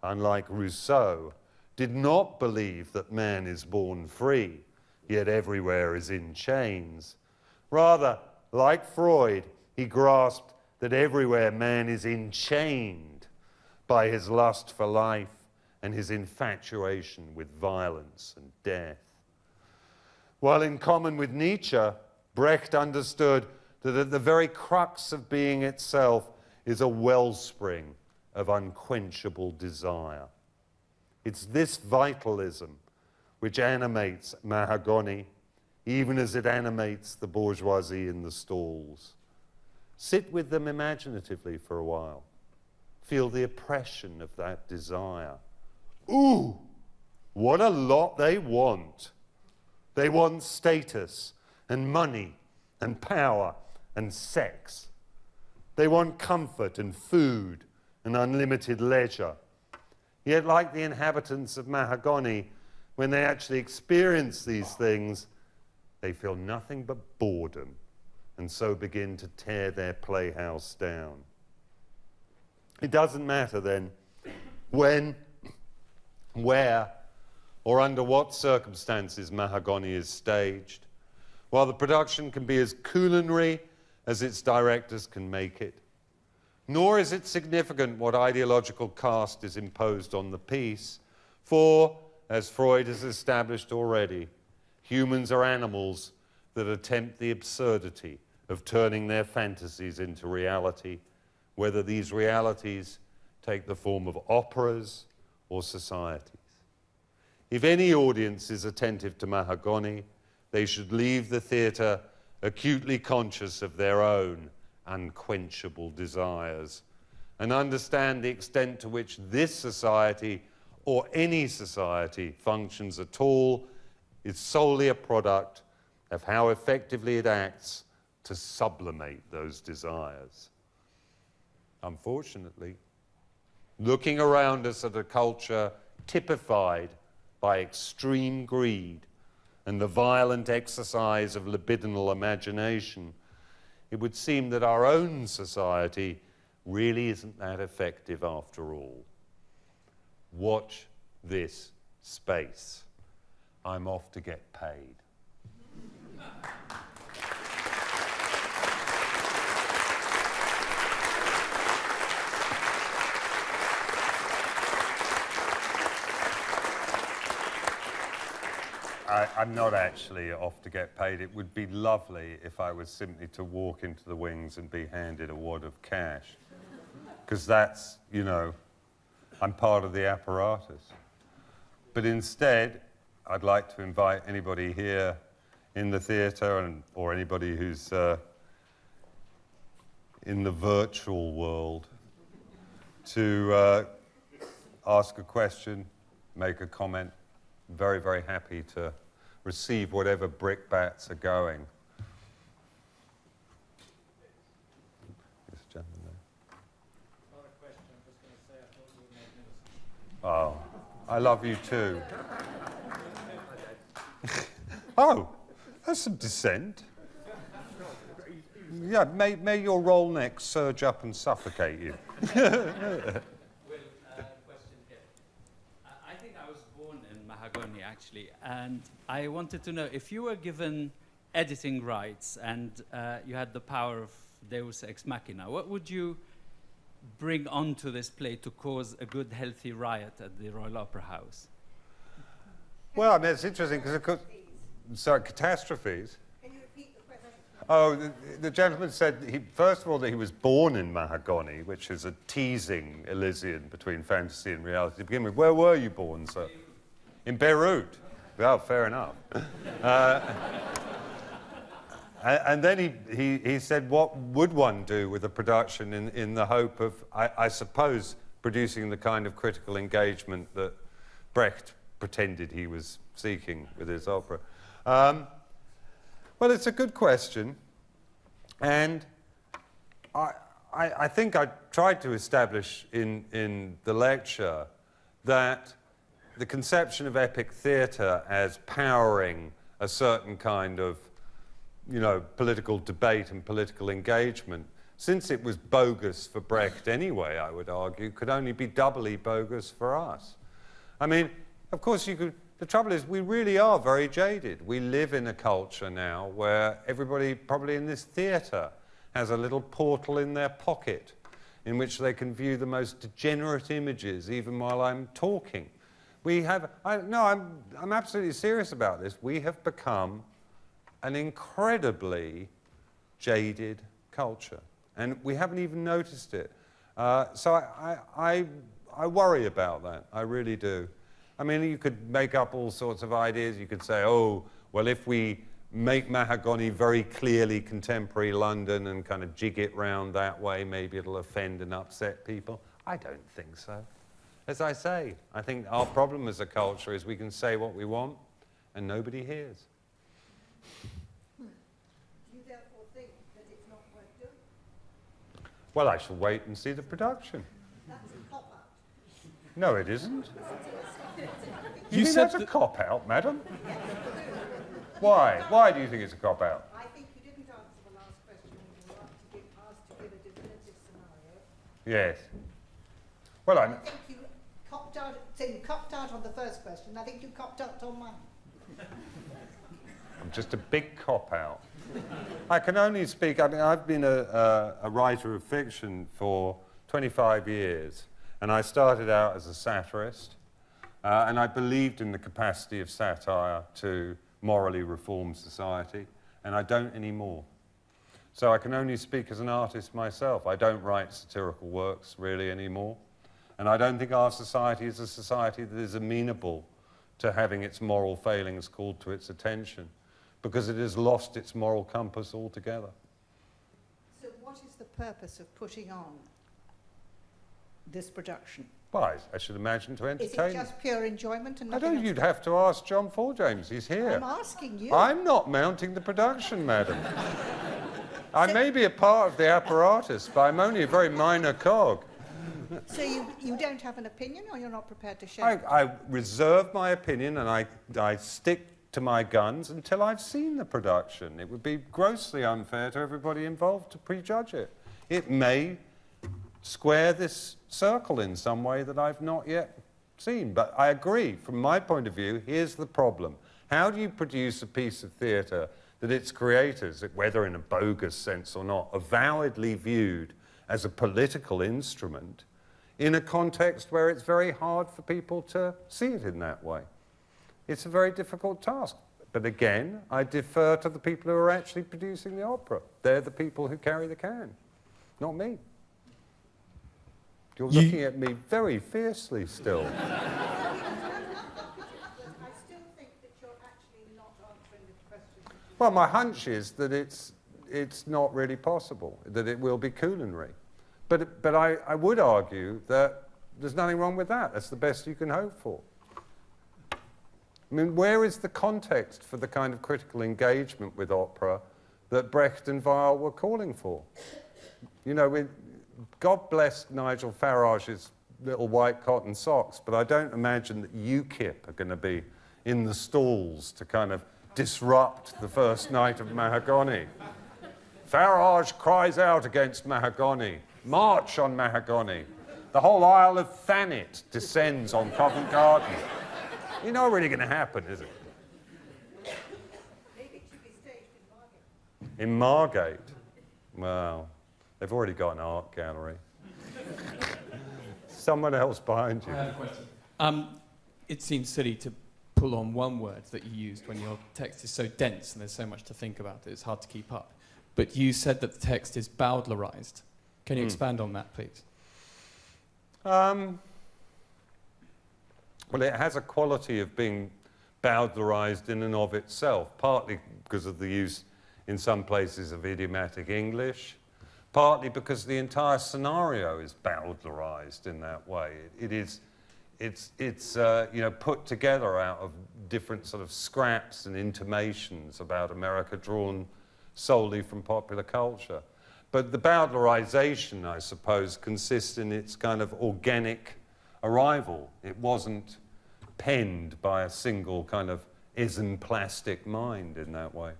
unlike Rousseau, did not believe that man is born free, yet everywhere is in chains. Rather, like Freud, he grasped that everywhere man is enchained by his lust for life and his infatuation with violence and death. While in common with Nietzsche, Brecht understood that at the very crux of being itself is a wellspring of unquenchable desire. It's this vitalism which animates Mahagonny, even as it animates the bourgeoisie in the stalls. Sit with them imaginatively for a while. Feel the oppression of that desire. Ooh, What a lot they want. They want status and money and power and sex. They want comfort and food and unlimited leisure. Yet, like the inhabitants of Mahagonny, when they actually experience these things, they feel nothing but boredom, and so begin to tear their playhouse down. It doesn't matter then when, where, or under what circumstances Mahagonny is staged, while the production can be as culinary as its directors can make it. Nor is it significant what ideological caste is imposed on the piece, for, as Freud has established already, humans are animals that attempt the absurdity of turning their fantasies into reality, whether these realities take the form of operas or societies. If any audience is attentive to Mahagonny, they should leave the theatre acutely conscious of their own unquenchable desires and understand the extent to which this society or any society functions at all is solely a product of how effectively it acts to sublimate those desires. Unfortunately, looking around us at a culture typified by extreme greed and the violent exercise of libidinal imagination, it would seem that our own society really isn't that effective after all. Watch this space. I'm off to get paid. I'm not actually off to get paid. It would be lovely if I was simply to walk into the wings and be handed a wad of cash. Because that's, you know, I'm part of the apparatus. But instead, I'd like to invite anybody here in the theatre or anybody who's in the virtual world to ask a question, make a comment. Very, very happy to receive whatever brickbats are going. This gentleman there. Not a question, I'm just going to say I thought you were magnificent. Oh, I love you too. Oh, that's some dissent. Yeah, may your roll neck surge up and suffocate you. Mahagonny, actually, and I wanted to know if you were given editing rights and you had the power of Deus ex machina, what would you bring onto this play to cause a good, healthy riot at the Royal Opera House? Well, I mean, it's interesting because, of course, sorry, catastrophes. Can you repeat the question? Oh, the gentleman said, first of all, that he was born in Mahagonny, which is a teasing Elysian between fantasy and reality. To begin with, where were you born, sir? In Beirut. Well, fair enough. And then he said, what would one do with a production in the hope of, I suppose, producing the kind of critical engagement that Brecht pretended he was seeking with his opera? Well, it's a good question. And I think I tried to establish in the lecture that the conception of epic theatre as powering a certain kind of, you know, political debate and political engagement, since it was bogus for Brecht anyway, I would argue, could only be doubly bogus for us. I mean, of course, the trouble is we really are very jaded. We live in a culture now where everybody, probably in this theatre, has a little portal in their pocket in which they can view the most degenerate images even while I'm talking. We have, I'm absolutely serious about this. We have become an incredibly jaded culture, and we haven't even noticed it. So I worry about that. I really do. I mean, you could make up all sorts of ideas. You could say, oh, well, if we make Mahagonny very clearly contemporary London and kind of jig it round that way, maybe it'll offend and upset people. I don't think so. As I say, I think our problem as a culture is we can say what we want and nobody hears. Do you therefore think that it's not worth doing? Well, I shall wait and see the production. That's a cop-out. No, it isn't. You think said that's a that- cop-out, madam? Why? Why do you think it's a cop-out? I think you didn't answer the last question when you were asked to give a definitive scenario. Yes. Well, I think you copped out, so you copped out on the first question. I think you copped out on mine. I'm just a big cop-out. I can only speak, I mean, I've been a writer of fiction for 25 years, and I started out as a satirist, and I believed in the capacity of satire to morally reform society, and I don't anymore. So I can only speak as an artist myself. I don't write satirical works really anymore, and I don't think our society is a society that is amenable to having its moral failings called to its attention, because it has lost its moral compass altogether. So what is the purpose of putting on this production? Well, I should imagine to Is entertain. it just pure enjoyment and I nothing don't, else? you'd have to ask John James. He's here. I'm asking you. I'm not mounting the production, madam. I may be a part of the apparatus, but I'm only a very minor cog. So you don't have an opinion, or you're not prepared to share? I reserve my opinion, and I stick to my guns until I've seen the production. It would be grossly unfair to everybody involved to prejudge it. It may square this circle in some way that I've not yet seen. But I agree, from my point of view, here's the problem. How do you produce a piece of theatre that its creators, whether in a bogus sense or not, avowedly viewed as a political instrument in a context where it's very hard for people to see it in that way? It's a very difficult task. But again, I defer to the people who are actually producing the opera. They're the people who carry the can, not me. You're looking at me very fiercely still. I still think that you're actually not answering the question. Well, my hunch is that it's not really possible, that it will be culinary. But I would argue that there's nothing wrong with that. That's the best you can hope for. I mean, where is the context for the kind of critical engagement with opera that Brecht and Weill were calling for? You know, God bless Nigel Farage's little white cotton socks, but I don't imagine that UKIP are going to be in the stalls to kind of disrupt the first night of Mahagonny. Farage cries out against Mahagonny. March on Mahagonny. The whole Isle of Thanet descends on Covent Garden. You're not really going to happen, is it? Maybe it should be staged in Margate. In Margate? Well, they've already got an art gallery. Someone else behind you. I have a question. It seems silly to pull on one word that you used when your text is so dense and there's so much to think about it, it's hard to keep up. But you said that the text is Bowdlerized. Can you expand on that, please? Well, it has a quality of being Bowdlerized in and of itself, partly because of the use in some places of idiomatic English, partly because the entire scenario is Bowdlerized in that way. It's you know, put together out of different sort of scraps and intimations about America drawn solely from popular culture. But the Bowdlerization, I suppose, consists in its kind of organic arrival. It wasn't penned by a single kind of ism-plastic mind in that way.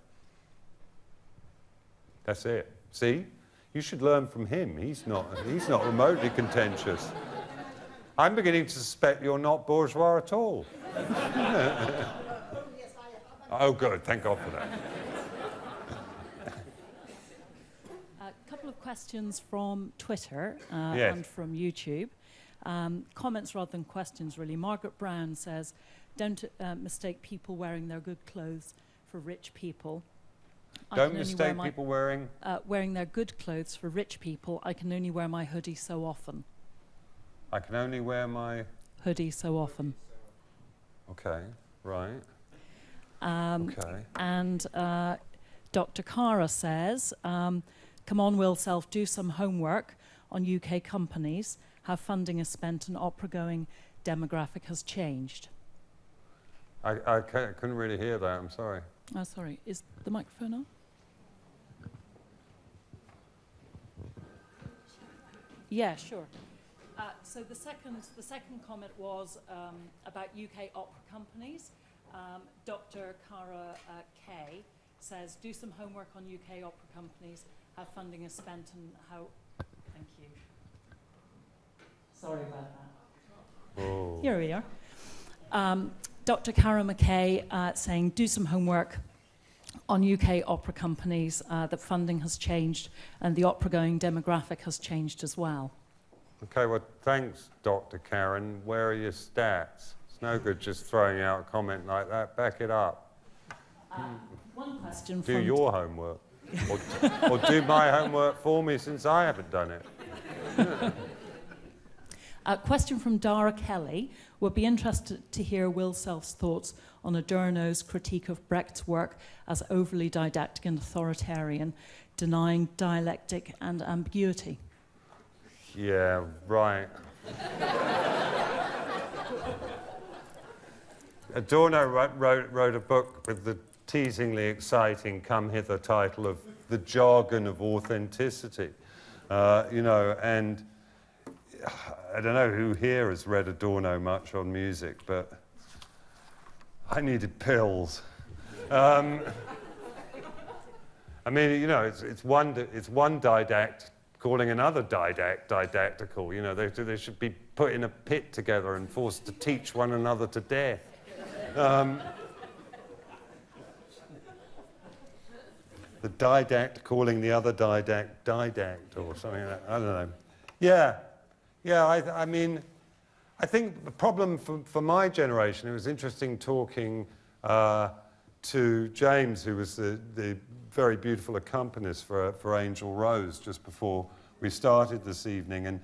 That's it. See? You should learn from him. He's not remotely contentious. I'm beginning to suspect you're not bourgeois at all. Oh, good. Thank God for that. A couple of questions from Twitter Yes. and from YouTube. Comments rather than questions, really. Margaret Brown says, don't mistake people wearing their good clothes for rich people. Don't mistake people wearing... wearing their good clothes for rich people. I can only wear my hoodie so often. I can only wear my... Hoodie so often. Okay, right. Okay. And Dr. Cara says, come on, Will Self, do some homework on UK companies. how funding is spent and opera-going demographic has changed. I couldn't really hear that, I'm sorry. Oh, sorry. Is the microphone on? Yeah, sure. So the second comment was about UK opera companies. Dr. Cara Kay says, do some homework on UK opera companies, how funding is spent and how... Thank you. Sorry about that. Oh. Here we are. Dr. Cara McKay saying, do some homework on UK opera companies, that funding has changed and the opera-going demographic has changed as well. Okay, well, thanks, Dr. Karen. Where are your stats? It's no good just throwing out a comment like that. Back it up. One question Do from... your homework. Or do my homework for me, since I haven't done it. A question from Dara Kelly. Would be interested to hear Will Self's thoughts on Adorno's critique of Brecht's work as overly didactic and authoritarian, denying dialectic and ambiguity. Yeah, right. Adorno wrote a book with the teasingly exciting Come Hither title of The Jargon of Authenticity. You know, and I don't know who here has read Adorno much on music, but I needed pills. I mean, you know, it's one didact calling another didactical. You know, they should be put in a pit together and forced to teach one another to death. The didact calling the other didact or something like that. I don't know. Yeah, I mean, I think the problem for my generation, it was interesting talking to James, who was the very beautiful accompanist for Angel Rose just before we started this evening. And,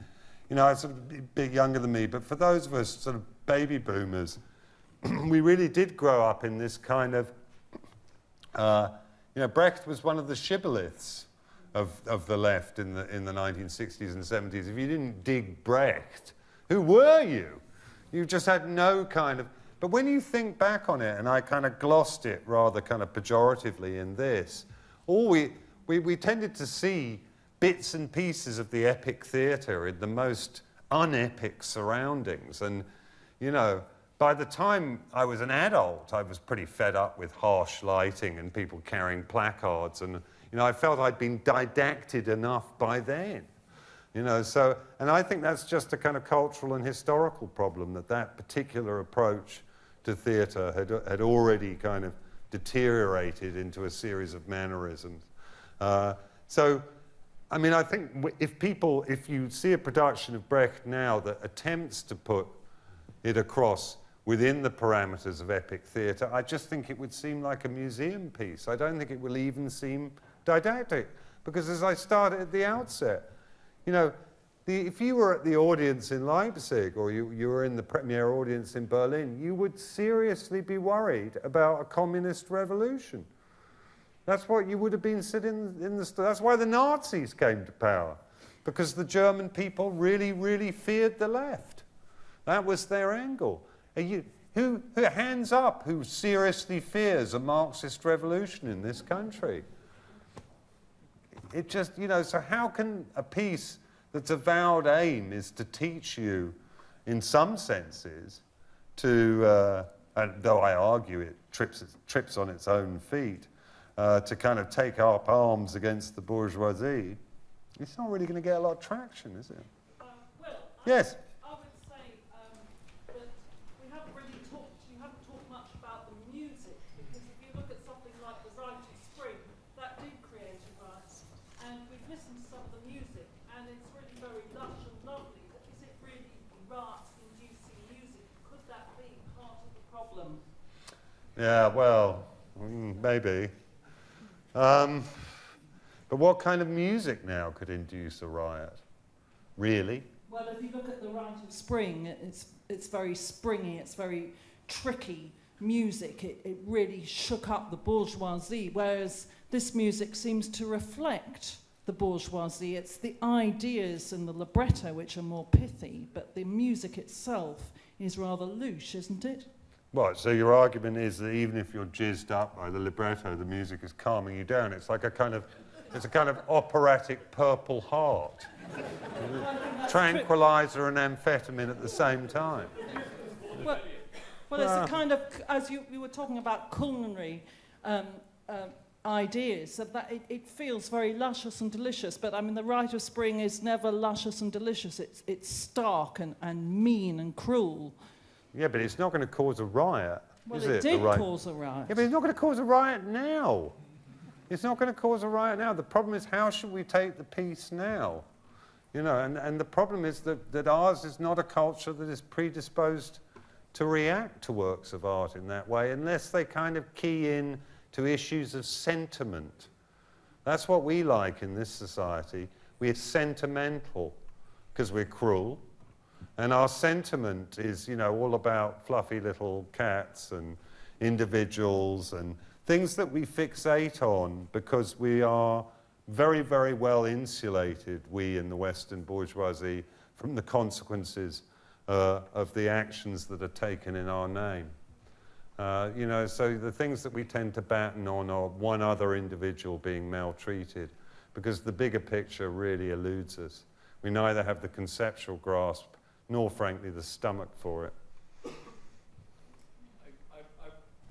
you know, it's a bit younger than me, but for those of us sort of baby boomers, we really did grow up in this kind of, you know, Brecht was one of the shibboleths of the left in the 1960s and 70s. If you didn't dig Brecht, who were you? You just had no kind of... But when you think back on it, and I kind of glossed it rather kind of pejoratively in this, we tended to see bits and pieces of the epic theatre in the most unepic surroundings. And, you know, by the time I was an adult, I was pretty fed up with harsh lighting and people carrying placards. And, you know, I felt I'd been didacted enough by then. You know, so, and I think that's just a kind of cultural and historical problem, that particular approach to theatre had already kind of deteriorated into a series of mannerisms. So, I mean, I think if you see a production of Brecht now that attempts to put it across within the parameters of epic theatre, I just think it would seem like a museum piece. I don't think it will even seem didactic, because as I started at the outset, you know, if you were at the audience in Leipzig or you were in the premiere audience in Berlin, you would seriously be worried about a communist revolution. That's what you would have been sitting in the... That's why the Nazis came to power, because the German people really, really feared the left. That was their angle. Who hands up, who seriously fears a Marxist revolution in this country? It just, you know, so how can a piece that's avowed aim is to teach you, in some senses, to, and though I argue it trips on its own feet, to kind of take up arms against the bourgeoisie, it's not really going to get a lot of traction, is it? Well, yes? I would say that you haven't talked much about the music, because if you look at something like The Rite of Spring, that did create a riot, and we've listened to some of the music, and it's really very lush and lovely, but is it really riot-inducing music? Could that be part of the problem? Yeah, well, maybe. But what kind of music now could induce a riot? Really? Well, if you look at The Rite of Spring, it's very springy, it's very tricky music. It really shook up the bourgeoisie, whereas this music seems to reflect the bourgeoisie. It's the ideas and the libretto which are more pithy, but the music itself is rather louche, isn't it? Right, so your argument is that even if you're jizzed up by the libretto, the music is calming you down. It's like a kind of operatic Purple Heart. Tranquilizer and amphetamine at the same time. Well, it's a kind of, as you were talking about culinary ideas, that it feels very luscious and delicious, but I mean, the Rite of Spring is never luscious and delicious. It's stark and mean and cruel. Yeah, but it's not going to cause a riot, Well, is it it? did cause a riot. Yeah, but it's not going to cause a riot now. It's not going to cause a riot now. The problem is, how should we take the peace now? You know, and the problem is that ours is not a culture that is predisposed to react to works of art in that way, unless they kind of key in to issues of sentiment. That's what we like in this society. We're sentimental because we're cruel, and our sentiment is, you know, all about fluffy little cats and individuals and things that we fixate on because we are very, very well insulated, we in the Western bourgeoisie, from the consequences of the actions that are taken in our name. You know, so the things that we tend to batten on are one other individual being maltreated, because the bigger picture really eludes us. We neither have the conceptual grasp, nor, frankly, the stomach for it. I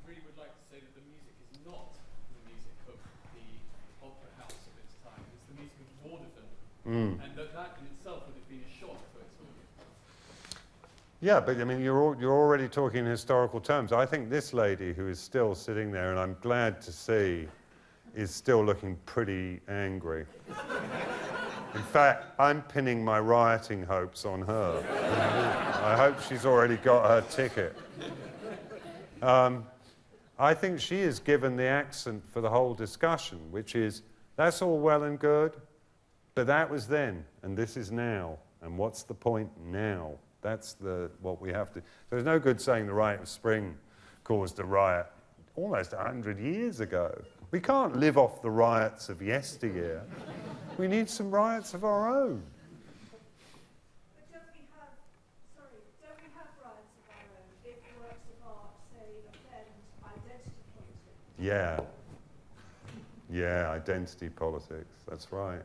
really would like to say that the music is not the music of the opera house of its time. It's the music of vaudeville, and that in itself would have been a shock to its audience. Yeah, but I mean, you're already talking in historical terms. I think this lady who is still sitting there, and I'm glad to see, is still looking pretty angry. In fact, I'm pinning my rioting hopes on her. I hope she's already got her ticket. I think she has given the accent for the whole discussion, which is, that's all well and good, but that was then, and this is now. And what's the point now? That's what we have to... There's no good saying the Rite of Spring caused a riot almost 100 years ago. We can't live off the riots of yesteryear. We need some riots of our own. But don't we have riots of our own if works of art, say, offend identity politics? Yeah, identity politics, that's right.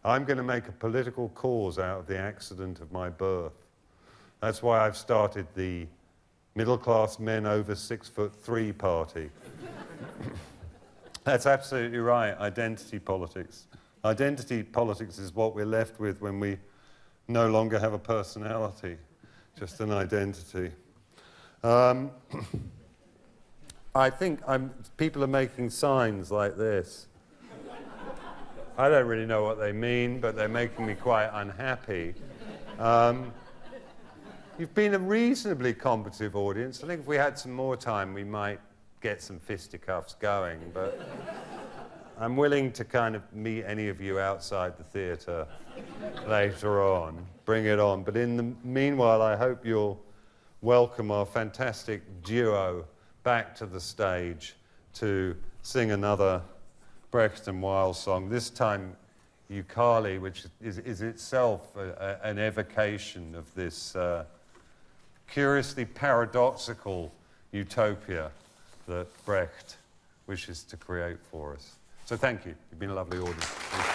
I'm going to make a political cause out of the accident of my birth. That's why I've started the middle-class men over 6'3" party. That's absolutely right, identity politics. Identity politics is what we're left with when we no longer have a personality, just an identity. I think people are making signs like this. I don't really know what they mean, but they're making me quite unhappy. You've been a reasonably combative audience. I think if we had some more time, we might get some fisticuffs going, but I'm willing to kind of meet any of you outside the theatre later on. Bring it on. But in the meanwhile, I hope you'll welcome our fantastic duo back to the stage to sing another Brecht and Weill song, this time Ukali, which is itself an evocation of this curiously paradoxical utopia that Brecht wishes to create for us. So thank you. You've been a lovely audience. Thank you.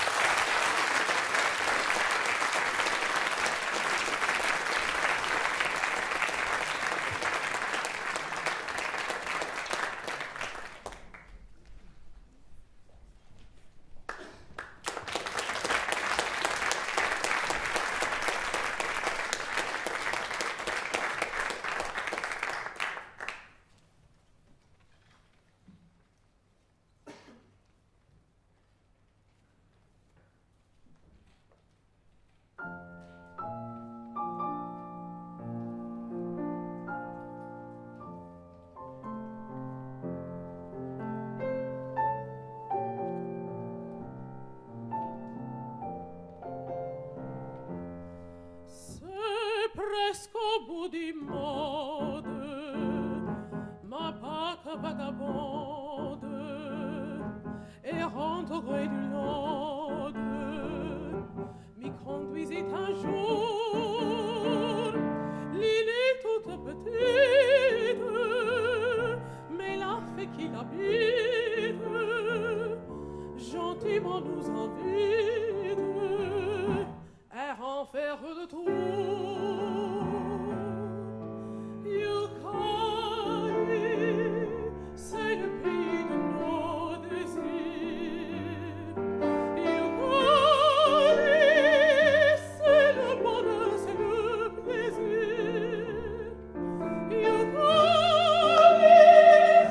Di mode, ma barque vagabonde, errante au gré du Lande, petite, mais la fée qui l'habite, gentiment nous invite, et renferme de tout. Yucali, c'est le pays de nos désirs. Yucali, c'est le bonheur, c'est le plaisir. Yucali,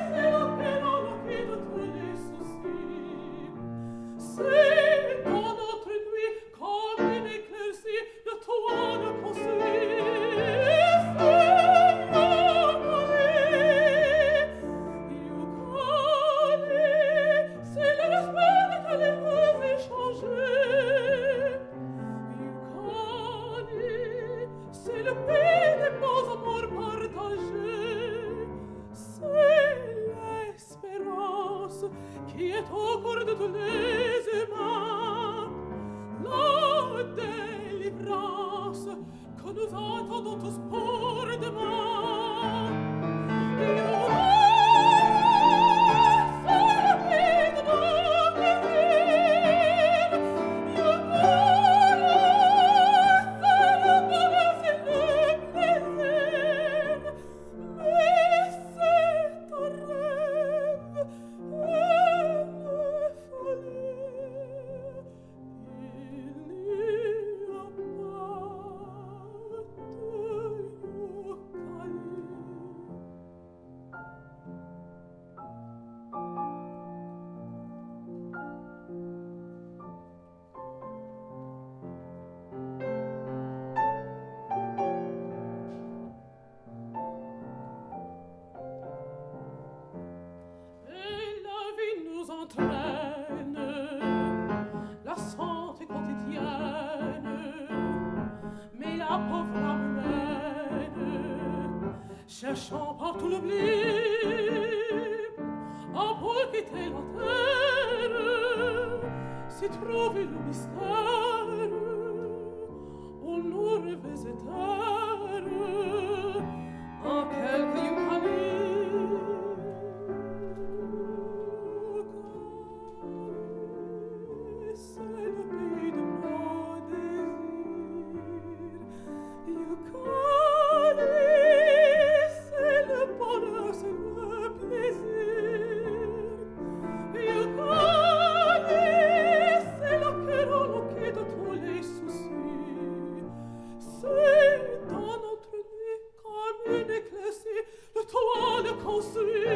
c'est la paix dans la vie de tous les soucis. C'est dans notre nuit comme une éclaircie de toi de construire. C'est le respect de tous les mots échangés. Yucali, c'est le pays des beaux amours partagés. C'est l'espérance qui est au cœur de tous les humains. La délivrance que nous attendons tous pour demain. Yucali, c'est le pays de nos désirs. Yucali, c'est le bonheur, c'est le plaisir. Mais c'est un rêve, une folie. Il n'y a pas de Et la vie nous entraîne, la santé quotidienne, mais la pauvre âme humaine, cherchant partout l'oubli, à pour quitter la terre, s'y trouver le mystère, où nos rêves éternels, en quelques Yucali. C'est le pays de nos désirs. Yucali, c'est le bonheur, c'est le plaisir. Yucali, c'est le cœur au loquet de tous les soucis. C'est dans notre nuit comme une éclaircie, le toit de construire.